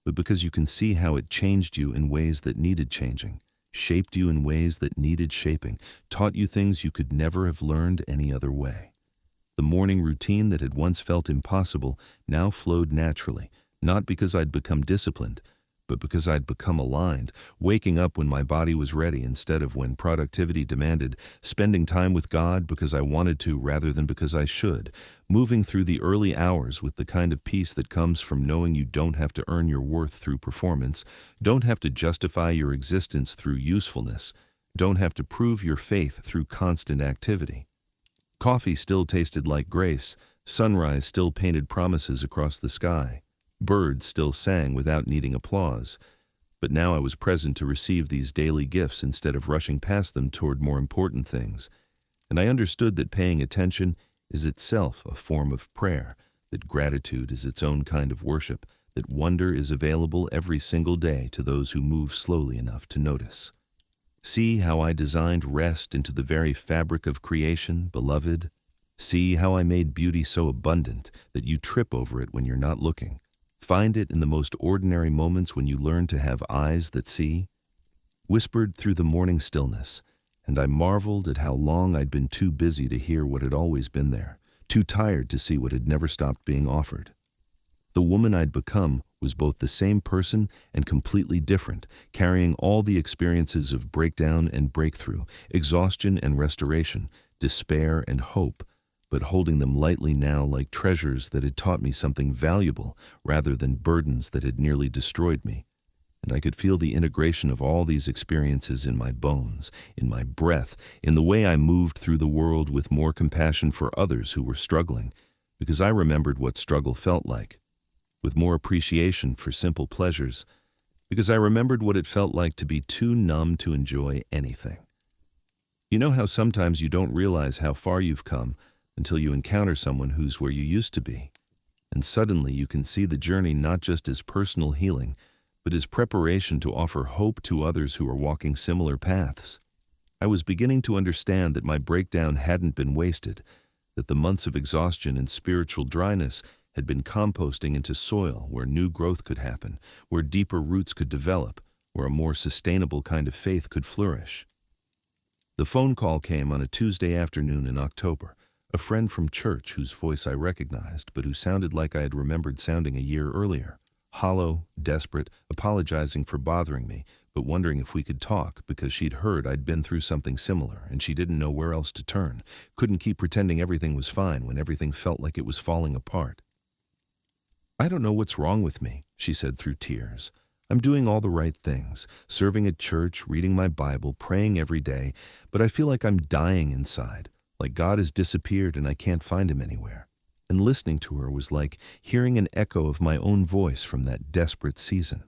but because you can see how it changed you in ways that needed changing, shaped you in ways that needed shaping, taught you things you could never have learned any other way? The morning routine that had once felt impossible now flowed naturally, not because I'd become disciplined, but because I'd become aligned, waking up when my body was ready instead of when productivity demanded, spending time with God because I wanted to rather than because I should, moving through the early hours with the kind of peace that comes from knowing you don't have to earn your worth through performance, don't have to justify your existence through usefulness, don't have to prove your faith through constant activity. Coffee still tasted like grace, sunrise still painted promises across the sky. Birds still sang without needing applause, but now I was present to receive these daily gifts instead of rushing past them toward more important things, and I understood that paying attention is itself a form of prayer, that gratitude is its own kind of worship, that wonder is available every single day to those who move slowly enough to notice. See how I designed rest into the very fabric of creation, beloved? See how I made beauty so abundant that you trip over it when you're not looking. Find it in the most ordinary moments when you learn to have eyes that see. Whispered through the morning stillness, and I marveled at how long I'd been too busy to hear what had always been there, too tired to see what had never stopped being offered. The woman I'd become was both the same person and completely different, carrying all the experiences of breakdown and breakthrough, exhaustion and restoration, despair and hope, but holding them lightly now like treasures that had taught me something valuable rather than burdens that had nearly destroyed me. And I could feel the integration of all these experiences in my bones, in my breath, in the way I moved through the world with more compassion for others who were struggling, because I remembered what struggle felt like, with more appreciation for simple pleasures, because I remembered what it felt like to be too numb to enjoy anything. You know how sometimes you don't realize how far you've come until you encounter someone who's where you used to be, and suddenly you can see the journey not just as personal healing, but as preparation to offer hope to others who are walking similar paths. I was beginning to understand that my breakdown hadn't been wasted, that the months of exhaustion and spiritual dryness had been composting into soil where new growth could happen, where deeper roots could develop, where a more sustainable kind of faith could flourish. The phone call came on a Tuesday afternoon in October. A friend from church whose voice I recognized, but who sounded like I had remembered sounding a year earlier. Hollow, desperate, apologizing for bothering me, but wondering if we could talk because she'd heard I'd been through something similar and she didn't know where else to turn, couldn't keep pretending everything was fine when everything felt like it was falling apart. "I don't know what's wrong with me," she said through tears. "I'm doing all the right things, serving at church, reading my Bible, praying every day, but I feel like I'm dying inside. Like God has disappeared and I can't find him anywhere." And listening to her was like hearing an echo of my own voice from that desperate season.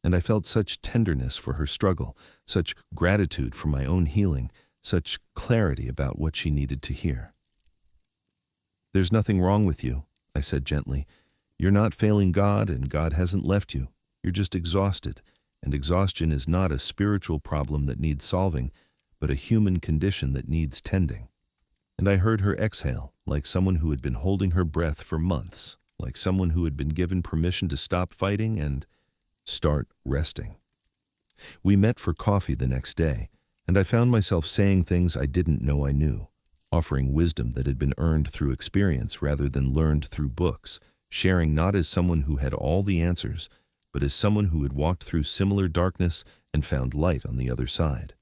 And I felt such tenderness for her struggle, such gratitude for my own healing, such clarity about what she needed to hear. "There's nothing wrong with you," I said gently. "You're not failing God and God hasn't left you. You're just exhausted, and exhaustion is not a spiritual problem that needs solving, but a human condition that needs tending." And I heard her exhale, like someone who had been holding her breath for months, like someone who had been given permission to stop fighting and start resting. We met for coffee the next day, and I found myself saying things I didn't know I knew, offering wisdom that had been earned through experience rather than learned through books, sharing not as someone who had all the answers, but as someone who had walked through similar darkness and found light on the other side.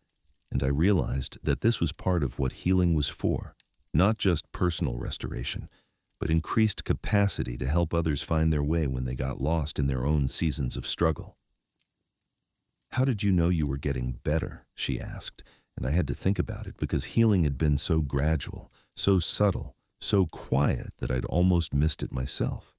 and I realized that this was part of what healing was for, not just personal restoration, but increased capacity to help others find their way when they got lost in their own seasons of struggle. "How did you know you were getting better?" she asked, and I had to think about it because healing had been so gradual, so subtle, so quiet that I'd almost missed it myself.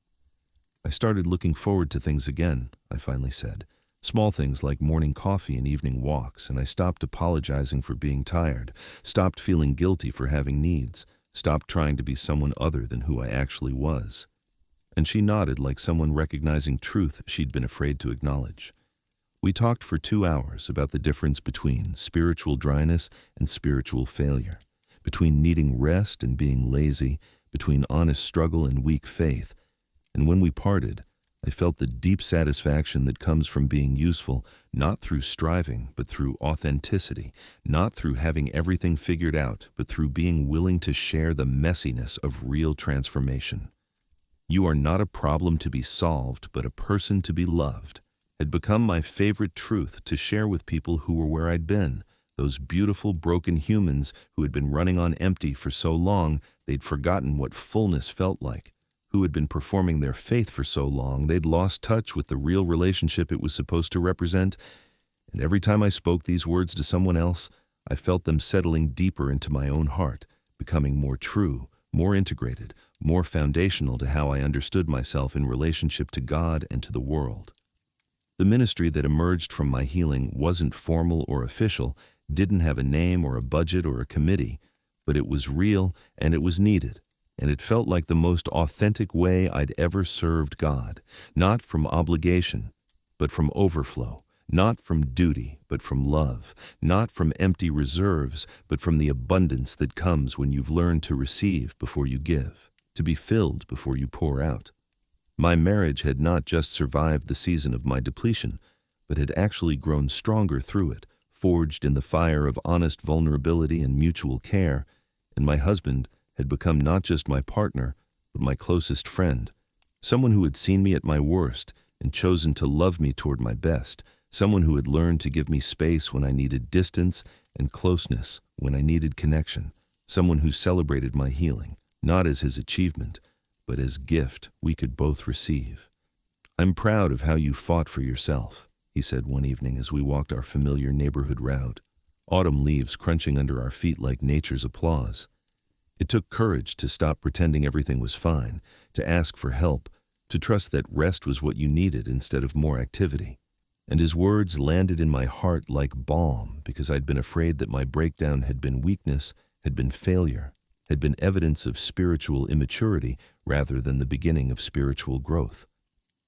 "I started looking forward to things again," I finally said. "Small things like morning coffee and evening walks, and I stopped apologizing for being tired, stopped feeling guilty for having needs, stopped trying to be someone other than who I actually was." And she nodded like someone recognizing truth she'd been afraid to acknowledge. We talked for 2 hours about the difference between spiritual dryness and spiritual failure, between needing rest and being lazy, between honest struggle and weak faith. And when we parted, I felt the deep satisfaction that comes from being useful, not through striving, but through authenticity, not through having everything figured out, but through being willing to share the messiness of real transformation. "You are not a problem to be solved, but a person to be loved," had become my favorite truth to share with people who were where I'd been, those beautiful, broken humans who had been running on empty for so long they'd forgotten what fullness felt like, who had been performing their faith for so long they'd lost touch with the real relationship it was supposed to represent. And every time I spoke these words to someone else, I felt them settling deeper into my own heart, becoming more true, more integrated, more foundational to how I understood myself in relationship to God and to the world. The ministry that emerged from my healing wasn't formal or official, didn't have a name or a budget or a committee, but it was real and it was needed, and it felt like the most authentic way I'd ever served God, not from obligation, but from overflow, not from duty, but from love, not from empty reserves, but from the abundance that comes when you've learned to receive before you give, to be filled before you pour out. My marriage had not just survived the season of my depletion, but had actually grown stronger through it, forged in the fire of honest vulnerability and mutual care, and my husband had become not just my partner, but my closest friend, someone who had seen me at my worst and chosen to love me toward my best, someone who had learned to give me space when I needed distance and closeness when I needed connection, someone who celebrated my healing, not as his achievement, but as gift we could both receive. "I'm proud of how you fought for yourself," he said one evening as we walked our familiar neighborhood route, autumn leaves crunching under our feet like nature's applause. It took courage to stop pretending everything was fine, to ask for help, to trust that rest was what you needed instead of more activity. And his words landed in my heart like balm because I'd been afraid that my breakdown had been weakness, had been failure, had been evidence of spiritual immaturity rather than the beginning of spiritual growth.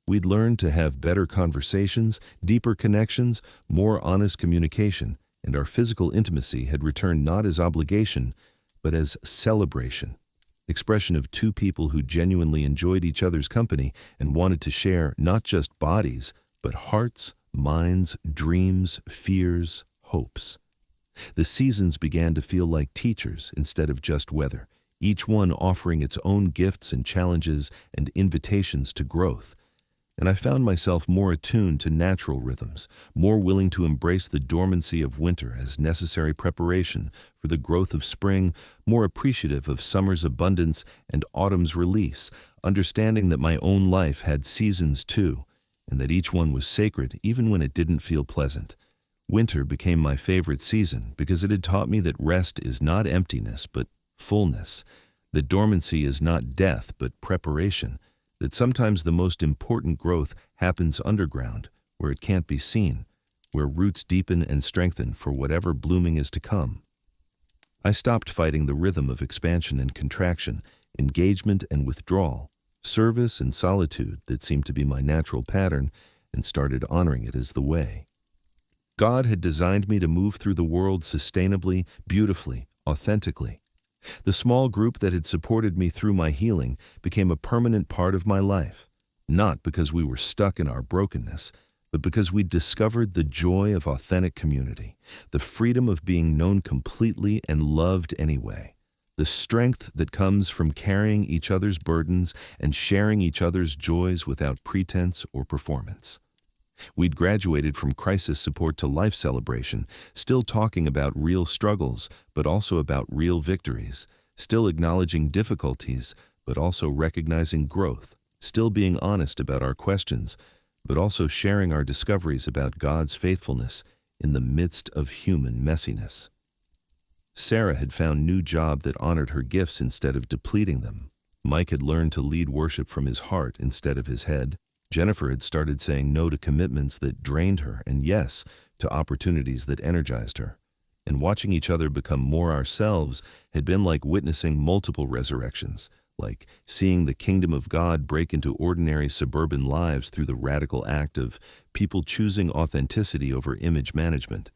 We'd learned to have better conversations, deeper connections, more honest communication, and our physical intimacy had returned not as obligation, but as celebration, expression of two people who genuinely enjoyed each other's company and wanted to share not just bodies, but hearts, minds, dreams, fears, hopes. The seasons began to feel like teachers instead of just weather, each one offering its own gifts and challenges and invitations to growth. And I found myself more attuned to natural rhythms, more willing to embrace the dormancy of winter as necessary preparation for the growth of spring, more appreciative of summer's abundance and autumn's release, understanding that my own life had seasons too, and that each one was sacred even when it didn't feel pleasant. Winter became my favorite season because it had taught me that rest is not emptiness but fullness, that dormancy is not death but preparation, that sometimes the most important growth happens underground, where it can't be seen, where roots deepen and strengthen for whatever blooming is to come. I stopped fighting the rhythm of expansion and contraction, engagement and withdrawal, service and solitude that seemed to be my natural pattern, and started honoring it as the way. God had designed me to move through the world sustainably, beautifully, authentically. The small group that had supported me through my healing became a permanent part of my life, not because we were stuck in our brokenness, but because we'd discovered the joy of authentic community, the freedom of being known completely and loved anyway, the strength that comes from carrying each other's burdens and sharing each other's joys without pretense or performance. We'd graduated from crisis support to life celebration, still talking about real struggles, but also about real victories, still acknowledging difficulties, but also recognizing growth, still being honest about our questions, but also sharing our discoveries about God's faithfulness in the midst of human messiness. Sarah had found a new job that honored her gifts instead of depleting them. Mike had learned to lead worship from his heart instead of his head. Jennifer had started saying no to commitments that drained her and yes to opportunities that energized her. And watching each other become more ourselves had been like witnessing multiple resurrections, like seeing the kingdom of God break into ordinary suburban lives through the radical act of people choosing authenticity over image management.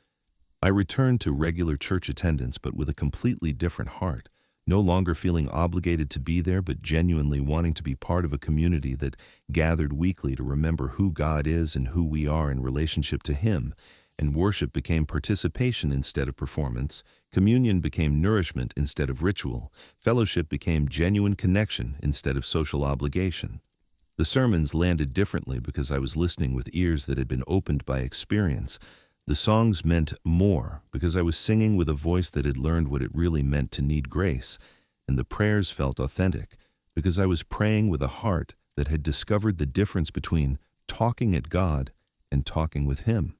I returned to regular church attendance, but with a completely different heart, no longer feeling obligated to be there, but genuinely wanting to be part of a community that gathered weekly to remember who God is and who we are in relationship to Him. And worship became participation instead of performance. Communion became nourishment instead of ritual. Fellowship became genuine connection instead of social obligation. The sermons landed differently because I was listening with ears that had been opened by experience. The songs meant more because I was singing with a voice that had learned what it really meant to need grace, and the prayers felt authentic because I was praying with a heart that had discovered the difference between talking at God and talking with Him.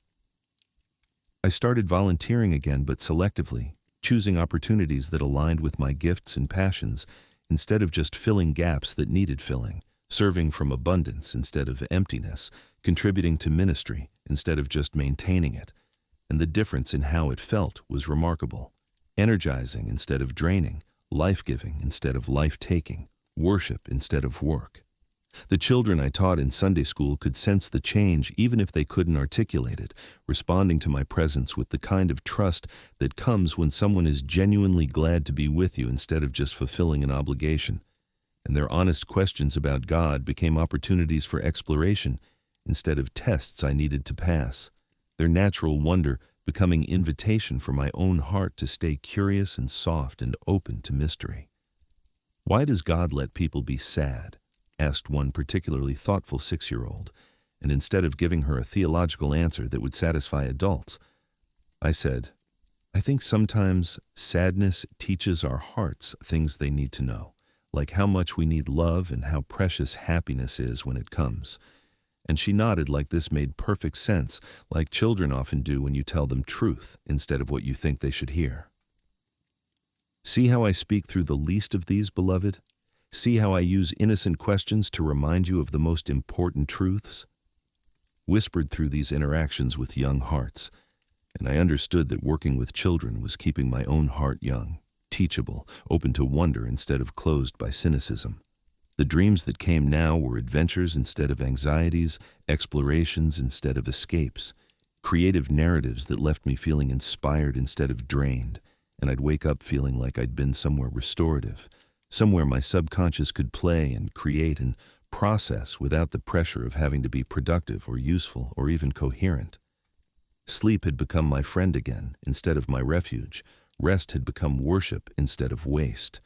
I started volunteering again, but selectively, choosing opportunities that aligned with my gifts and passions instead of just filling gaps that needed filling, serving from abundance instead of emptiness, contributing to ministry instead of just maintaining it. And the difference in how it felt was remarkable. Energizing instead of draining, life-giving instead of life-taking, worship instead of work. The children I taught in Sunday school could sense the change even if they couldn't articulate it, responding to my presence with the kind of trust that comes when someone is genuinely glad to be with you instead of just fulfilling an obligation. And their honest questions about God became opportunities for exploration instead of tests I needed to pass. Their natural wonder becoming invitation for my own heart to stay curious and soft and open to mystery. "Why does God let people be sad?" asked one particularly thoughtful 6-year-old, and instead of giving her a theological answer that would satisfy adults, I said, "I think sometimes sadness teaches our hearts things they need to know, like how much we need love and how precious happiness is when it comes." And she nodded like this made perfect sense, like children often do when you tell them truth instead of what you think they should hear. "See how I speak through the least of these, beloved? See how I use innocent questions to remind you of the most important truths?" Whispered through these interactions with young hearts, and I understood that working with children was keeping my own heart young, teachable, open to wonder instead of closed by cynicism. The dreams that came now were adventures instead of anxieties, explorations instead of escapes, creative narratives that left me feeling inspired instead of drained, and I'd wake up feeling like I'd been somewhere restorative, somewhere my subconscious could play and create and process without the pressure of having to be productive or useful or even coherent. Sleep had become my friend again instead of my refuge. Rest had become worship instead of waste.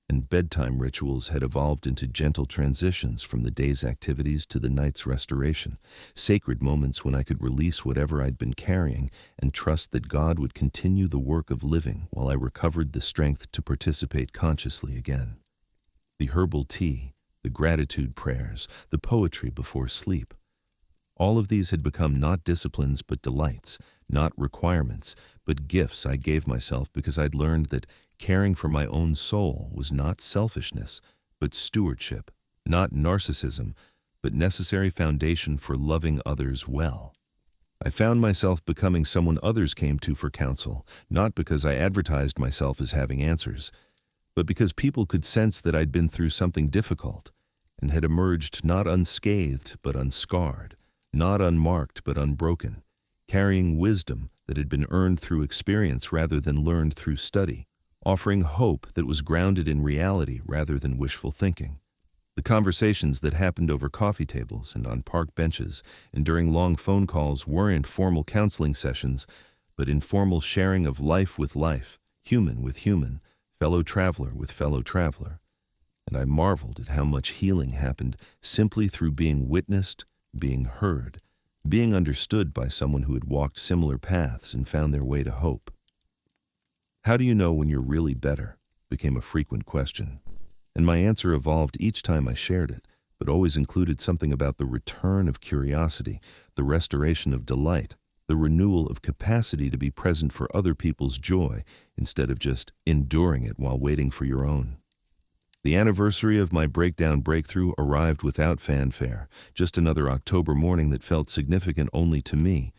And bedtime rituals had evolved into gentle transitions from the day's activities to the night's restoration, sacred moments when I could release whatever I'd been carrying and trust that God would continue the work of living while I recovered the strength to participate consciously again. The herbal tea, the gratitude prayers, the poetry before sleep. All of these had become not disciplines but delights, not requirements, but gifts I gave myself because I'd learned that caring for my own soul was not selfishness, but stewardship, not narcissism, but necessary foundation for loving others well. I found myself becoming someone others came to for counsel, not because I advertised myself as having answers, but because people could sense that I'd been through something difficult and had emerged not unscathed but unscarred, not unmarked but unbroken, carrying wisdom that had been earned through experience rather than learned through study, offering hope that was grounded in reality rather than wishful thinking. The conversations that happened over coffee tables and on park benches and during long phone calls weren't formal counseling sessions, but informal sharing of life with life, human with human, fellow traveler with fellow traveler. And I marveled at how much healing happened simply through being witnessed, being heard, being understood by someone who had walked similar paths and found their way to hope. How do you know when you're really better? Became a frequent question, and my answer evolved each time I shared it, but always included something about the return of curiosity, the restoration of delight, the renewal of capacity to be present for other people's joy instead of just enduring it while waiting for your own. The anniversary of my breakdown breakthrough arrived without fanfare, just another October morning that felt significant only to me,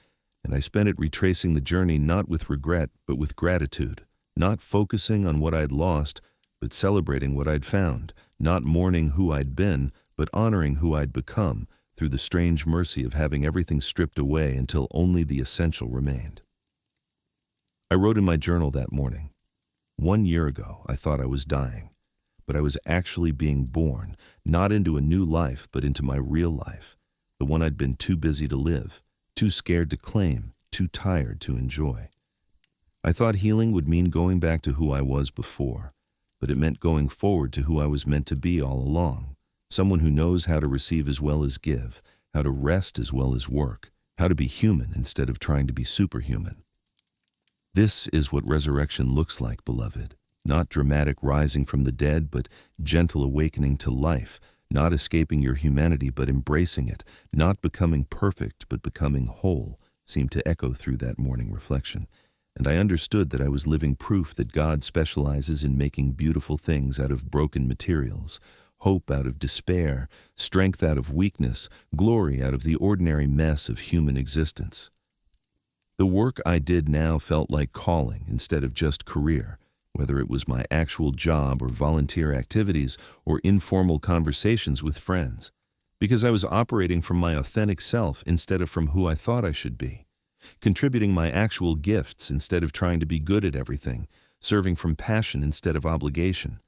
and I spent it retracing the journey not with regret but with gratitude, not focusing on what I'd lost but celebrating what I'd found, not mourning who I'd been but honoring who I'd become through the strange mercy of having everything stripped away until only the essential remained. I wrote in my journal that morning, 1 year ago I thought I was dying, but I was actually being born, not into a new life, but into my real life, the one I'd been too busy to live, too scared to claim, too tired to enjoy. I thought healing would mean going back to who I was before, but it meant going forward to who I was meant to be all along, someone who knows how to receive as well as give, how to rest as well as work, how to be human instead of trying to be superhuman. This is what resurrection looks like, beloved. Not dramatic rising from the dead, but gentle awakening to life, not escaping your humanity, but embracing it, not becoming perfect, but becoming whole, seemed to echo through that morning reflection. And I understood that I was living proof that God specializes in making beautiful things out of broken materials, hope out of despair, strength out of weakness, glory out of the ordinary mess of human existence. The work I did now felt like calling instead of just career, whether it was my actual job or volunteer activities or informal conversations with friends, because I was operating from my authentic self instead of from who I thought I should be, contributing my actual gifts instead of trying to be good at everything, serving from passion instead of obligation.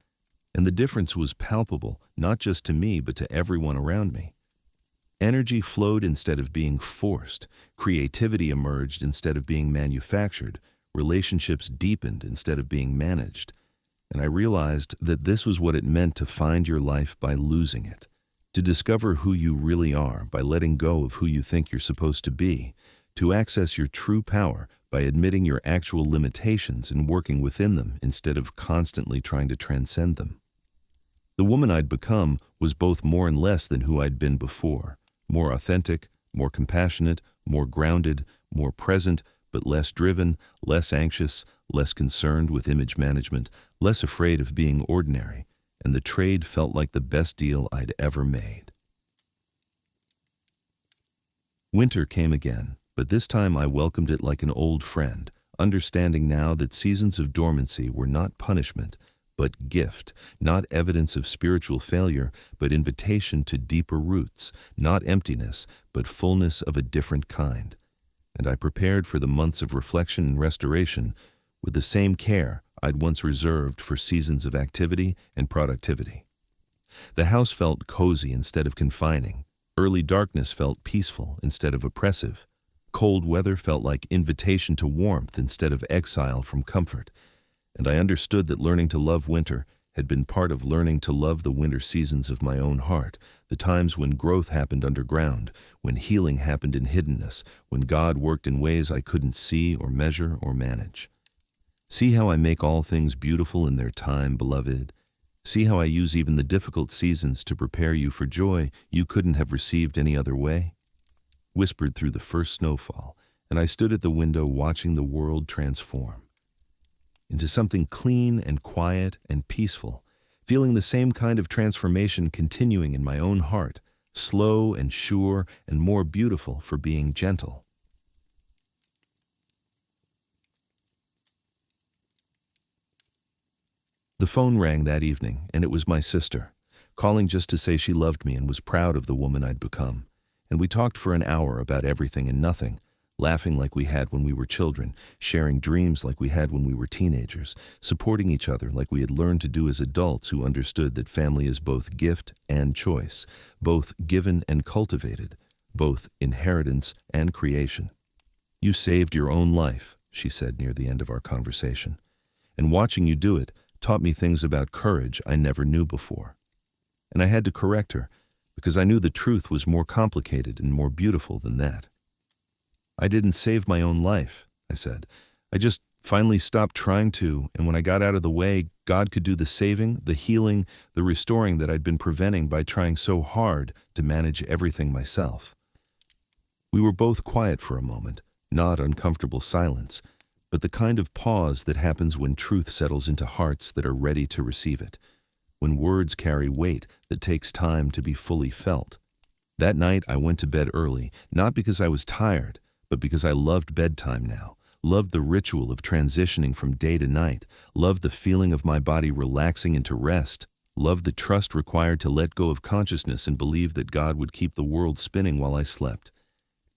And the difference was palpable, not just to me, but to everyone around me. Energy flowed instead of being forced, creativity emerged instead of being manufactured, relationships deepened instead of being managed, and I realized that this was what it meant to find your life by losing it, to discover who you really are by letting go of who you think you're supposed to be, to access your true power by admitting your actual limitations and working within them instead of constantly trying to transcend them. The woman I'd become was both more and less than who I'd been before, more authentic, more compassionate, more grounded, more present, but less driven, less anxious, less concerned with image management, less afraid of being ordinary, and the trade felt like the best deal I'd ever made. Winter came again, but this time I welcomed it like an old friend, understanding now that seasons of dormancy were not punishment, but gift, not evidence of spiritual failure, but invitation to deeper roots, not emptiness, but fullness of a different kind. And I prepared for the months of reflection and restoration with the same care I'd once reserved for seasons of activity and productivity. The house felt cozy instead of confining. Early darkness felt peaceful instead of oppressive. Cold weather felt like invitation to warmth instead of exile from comfort. And I understood that learning to love winter had been part of learning to love the winter seasons of my own heart, the times when growth happened underground, when healing happened in hiddenness, when God worked in ways I couldn't see or measure or manage. See how I make all things beautiful in their time, beloved. See how I use even the difficult seasons to prepare you for joy you couldn't have received any other way? Whispered through the first snowfall, and I stood at the window watching the world transform into something clean and quiet and peaceful, feeling the same kind of transformation continuing in my own heart, slow and sure and more beautiful for being gentle. The phone rang that evening, and it was my sister, calling just to say she loved me and was proud of the woman I'd become. And we talked for an hour about everything and nothing, laughing like we had when we were children, sharing dreams like we had when we were teenagers, supporting each other like we had learned to do as adults who understood that family is both gift and choice, both given and cultivated, both inheritance and creation. You saved your own life, she said near the end of our conversation, and watching you do it taught me things about courage I never knew before. And I had to correct her, because I knew the truth was more complicated and more beautiful than that. I didn't save my own life, I said. I just finally stopped trying to, and when I got out of the way, God could do the saving, the healing, the restoring that I'd been preventing by trying so hard to manage everything myself. We were both quiet for a moment, not uncomfortable silence, but the kind of pause that happens when truth settles into hearts that are ready to receive it, when words carry weight that takes time to be fully felt. That night I went to bed early, not because I was tired, but because I loved bedtime now, loved the ritual of transitioning from day to night, loved the feeling of my body relaxing into rest, loved the trust required to let go of consciousness and believe that God would keep the world spinning while I slept.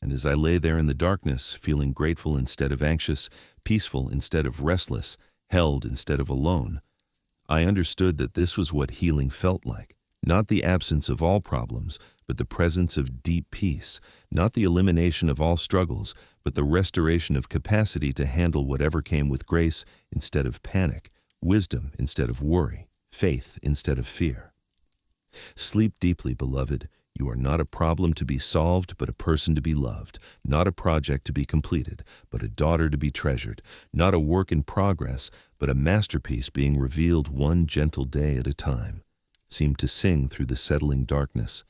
And as I lay there in the darkness, feeling grateful instead of anxious, peaceful instead of restless, held instead of alone, I understood that this was what healing felt like. Not the absence of all problems, but the presence of deep peace. Not the elimination of all struggles, but the restoration of capacity to handle whatever came with grace instead of panic, wisdom instead of worry, faith instead of fear. Sleep deeply, beloved. You are not a problem to be solved, but a person to be loved. Not a project to be completed, but a daughter to be treasured. Not a work in progress, but a masterpiece being revealed one gentle day at a time. Seemed to sing through the settling darkness,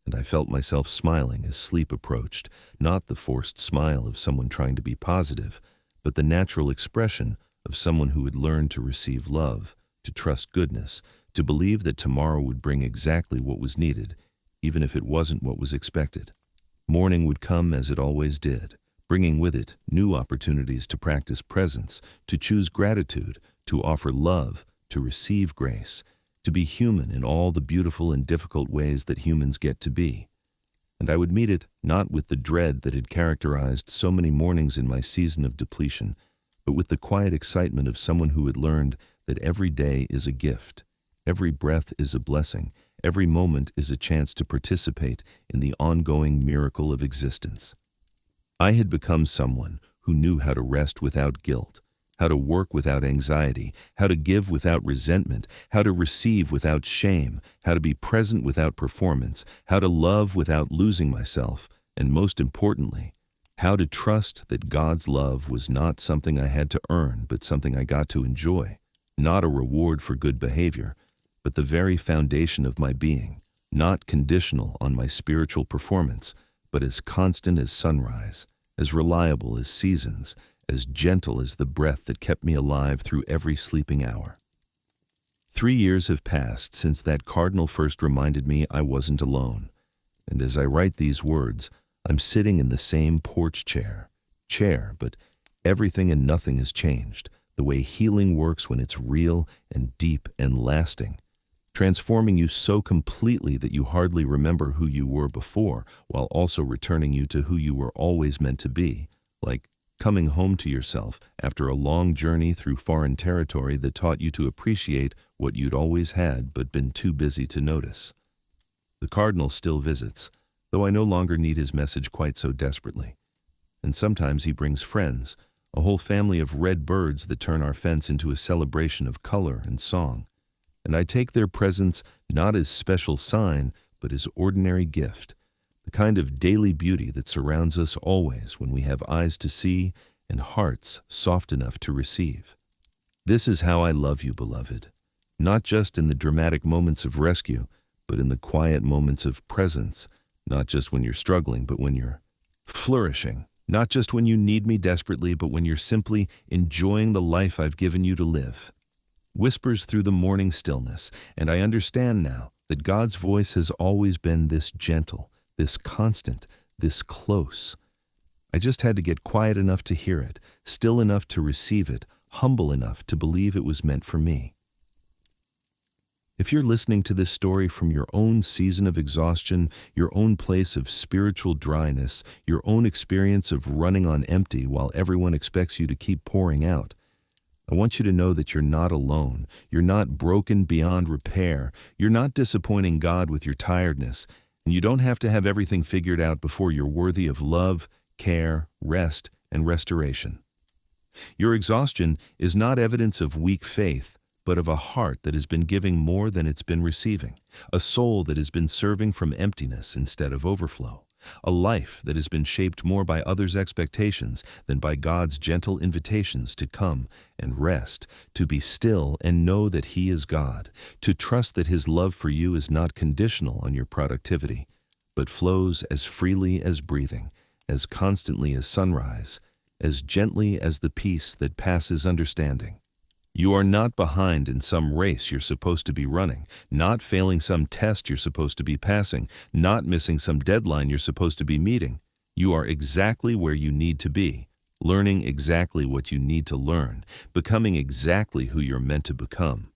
and I felt myself smiling as sleep approached, not the forced smile of someone trying to be positive, but the natural expression of someone who had learned to receive love, to trust goodness, to believe that tomorrow would bring exactly what was needed, even if it wasn't what was expected. Morning would come as it always did, bringing with it new opportunities to practice presence, to choose gratitude, to offer love, to receive grace, to be human in all the beautiful and difficult ways that humans get to be. And I would meet it not with the dread that had characterized so many mornings in my season of depletion, but with the quiet excitement of someone who had learned that every day is a gift, every breath is a blessing, every moment is a chance to participate in the ongoing miracle of existence. I had become someone who knew how to rest without guilt, how to work without anxiety, how to give without resentment, how to receive without shame, how to be present without performance, how to love without losing myself, and most importantly, how to trust that God's love was not something I had to earn, but something I got to enjoy, not a reward for good behavior, but the very foundation of my being, not conditional on my spiritual performance, but as constant as sunrise, as reliable as seasons, as gentle as the breath that kept me alive through every sleeping hour. 3 years have passed since that cardinal first reminded me I wasn't alone, and as I write these words, I'm sitting in the same porch chair, but everything and nothing has changed, the way healing works when it's real and deep and lasting, transforming you so completely that you hardly remember who you were before, while also returning you to who you were always meant to be, like coming home to yourself after a long journey through foreign territory that taught you to appreciate what you'd always had but been too busy to notice. The Cardinal still visits, though I no longer need his message quite so desperately. And sometimes he brings friends, a whole family of red birds that turn our fence into a celebration of color and song. And I take their presence not as special sign, but as ordinary gift, the kind of daily beauty that surrounds us always when we have eyes to see and hearts soft enough to receive. This is how I love you, beloved, not just in the dramatic moments of rescue, but in the quiet moments of presence, not just when you're struggling, but when you're flourishing, not just when you need me desperately, but when you're simply enjoying the life I've given you to live. Whispers through the morning stillness, and I understand now that God's voice has always been this gentle, this constant, this close. I just had to get quiet enough to hear it, still enough to receive it, humble enough to believe it was meant for me. If you're listening to this story from your own season of exhaustion, your own place of spiritual dryness, your own experience of running on empty while everyone expects you to keep pouring out, I want you to know that you're not alone. You're not broken beyond repair. You're not disappointing God with your tiredness. And you don't have to have everything figured out before you're worthy of love, care, rest, and restoration. Your exhaustion is not evidence of weak faith, but of a heart that has been giving more than it's been receiving, a soul that has been serving from emptiness instead of overflow, A life that has been shaped more by others' expectations than by God's gentle invitations to come and rest, to be still and know that He is God, to trust that His love for you is not conditional on your productivity, but flows as freely as breathing, as constantly as sunrise, as gently as the peace that passes understanding. You are not behind in some race you're supposed to be running, not failing some test you're supposed to be passing, not missing some deadline you're supposed to be meeting. You are exactly where you need to be, learning exactly what you need to learn, becoming exactly who you're meant to become.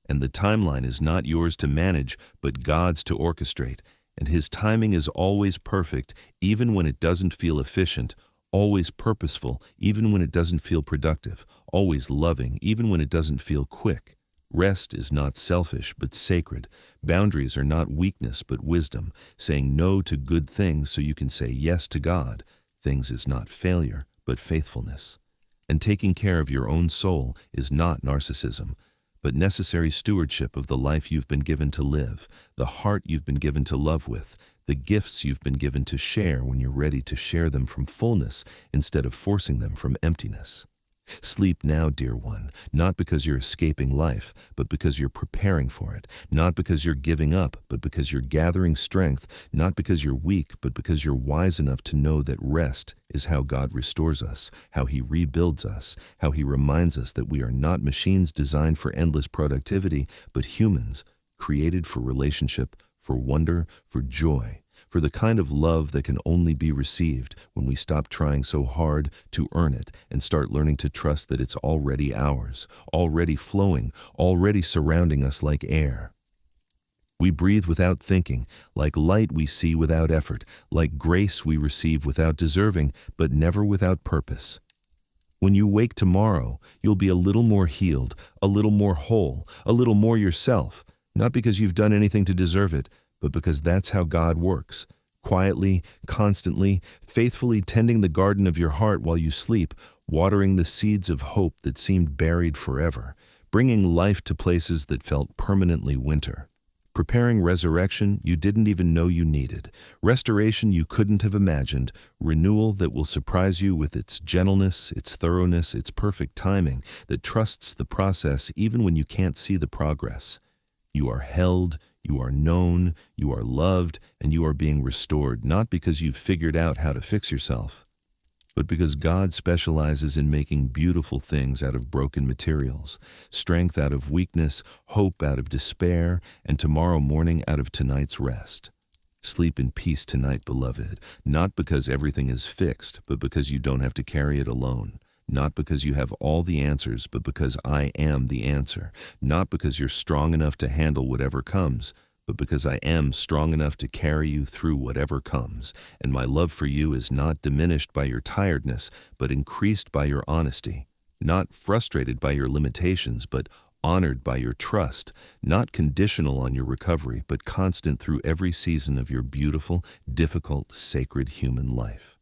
And the timeline is not yours to manage, but God's to orchestrate, and His timing is always perfect, even when it doesn't feel efficient, always purposeful, even when it doesn't feel productive, always loving, even when it doesn't feel quick. Rest is not selfish, but sacred. Boundaries are not weakness, but wisdom. Saying no to good things so you can say yes to God. Things is not failure, but faithfulness. And taking care of your own soul is not narcissism, but necessary stewardship of the life you've been given to live, the heart you've been given to love with, the gifts you've been given to share when you're ready to share them from fullness instead of forcing them from emptiness. Sleep now, dear one, not because you're escaping life, but because you're preparing for it, not because you're giving up, but because you're gathering strength, not because you're weak, but because you're wise enough to know that rest is how God restores us, how He rebuilds us, how He reminds us that we are not machines designed for endless productivity, but humans created for relationship, for wonder, for joy, for the kind of love that can only be received when we stop trying so hard to earn it and start learning to trust that it's already ours, already flowing, already surrounding us like air. We breathe without thinking, like light we see without effort, like grace we receive without deserving, but never without purpose. When you wake tomorrow, you'll be a little more healed, a little more whole, a little more yourself, not because you've done anything to deserve it, but because that's how God works. Quietly, constantly, faithfully tending the garden of your heart while you sleep, watering the seeds of hope that seemed buried forever, bringing life to places that felt permanently winter. Preparing resurrection you didn't even know you needed, restoration you couldn't have imagined, renewal that will surprise you with its gentleness, its thoroughness, its perfect timing, that trusts the process even when you can't see the progress. You are held, you are known, you are loved, and you are being restored, not because you've figured out how to fix yourself, but because God specializes in making beautiful things out of broken materials, strength out of weakness, hope out of despair, and tomorrow morning out of tonight's rest. Sleep in peace tonight, beloved, not because everything is fixed, but because you don't have to carry it alone. Not because you have all the answers, but because I am the answer. Not because you're strong enough to handle whatever comes, but because I am strong enough to carry you through whatever comes. And my love for you is not diminished by your tiredness, but increased by your honesty. Not frustrated by your limitations, but honored by your trust. Not conditional on your recovery, but constant through every season of your beautiful, difficult, sacred human life.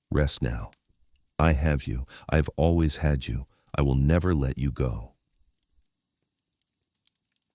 Rest now. I have you. I've always had you. I will never let you go.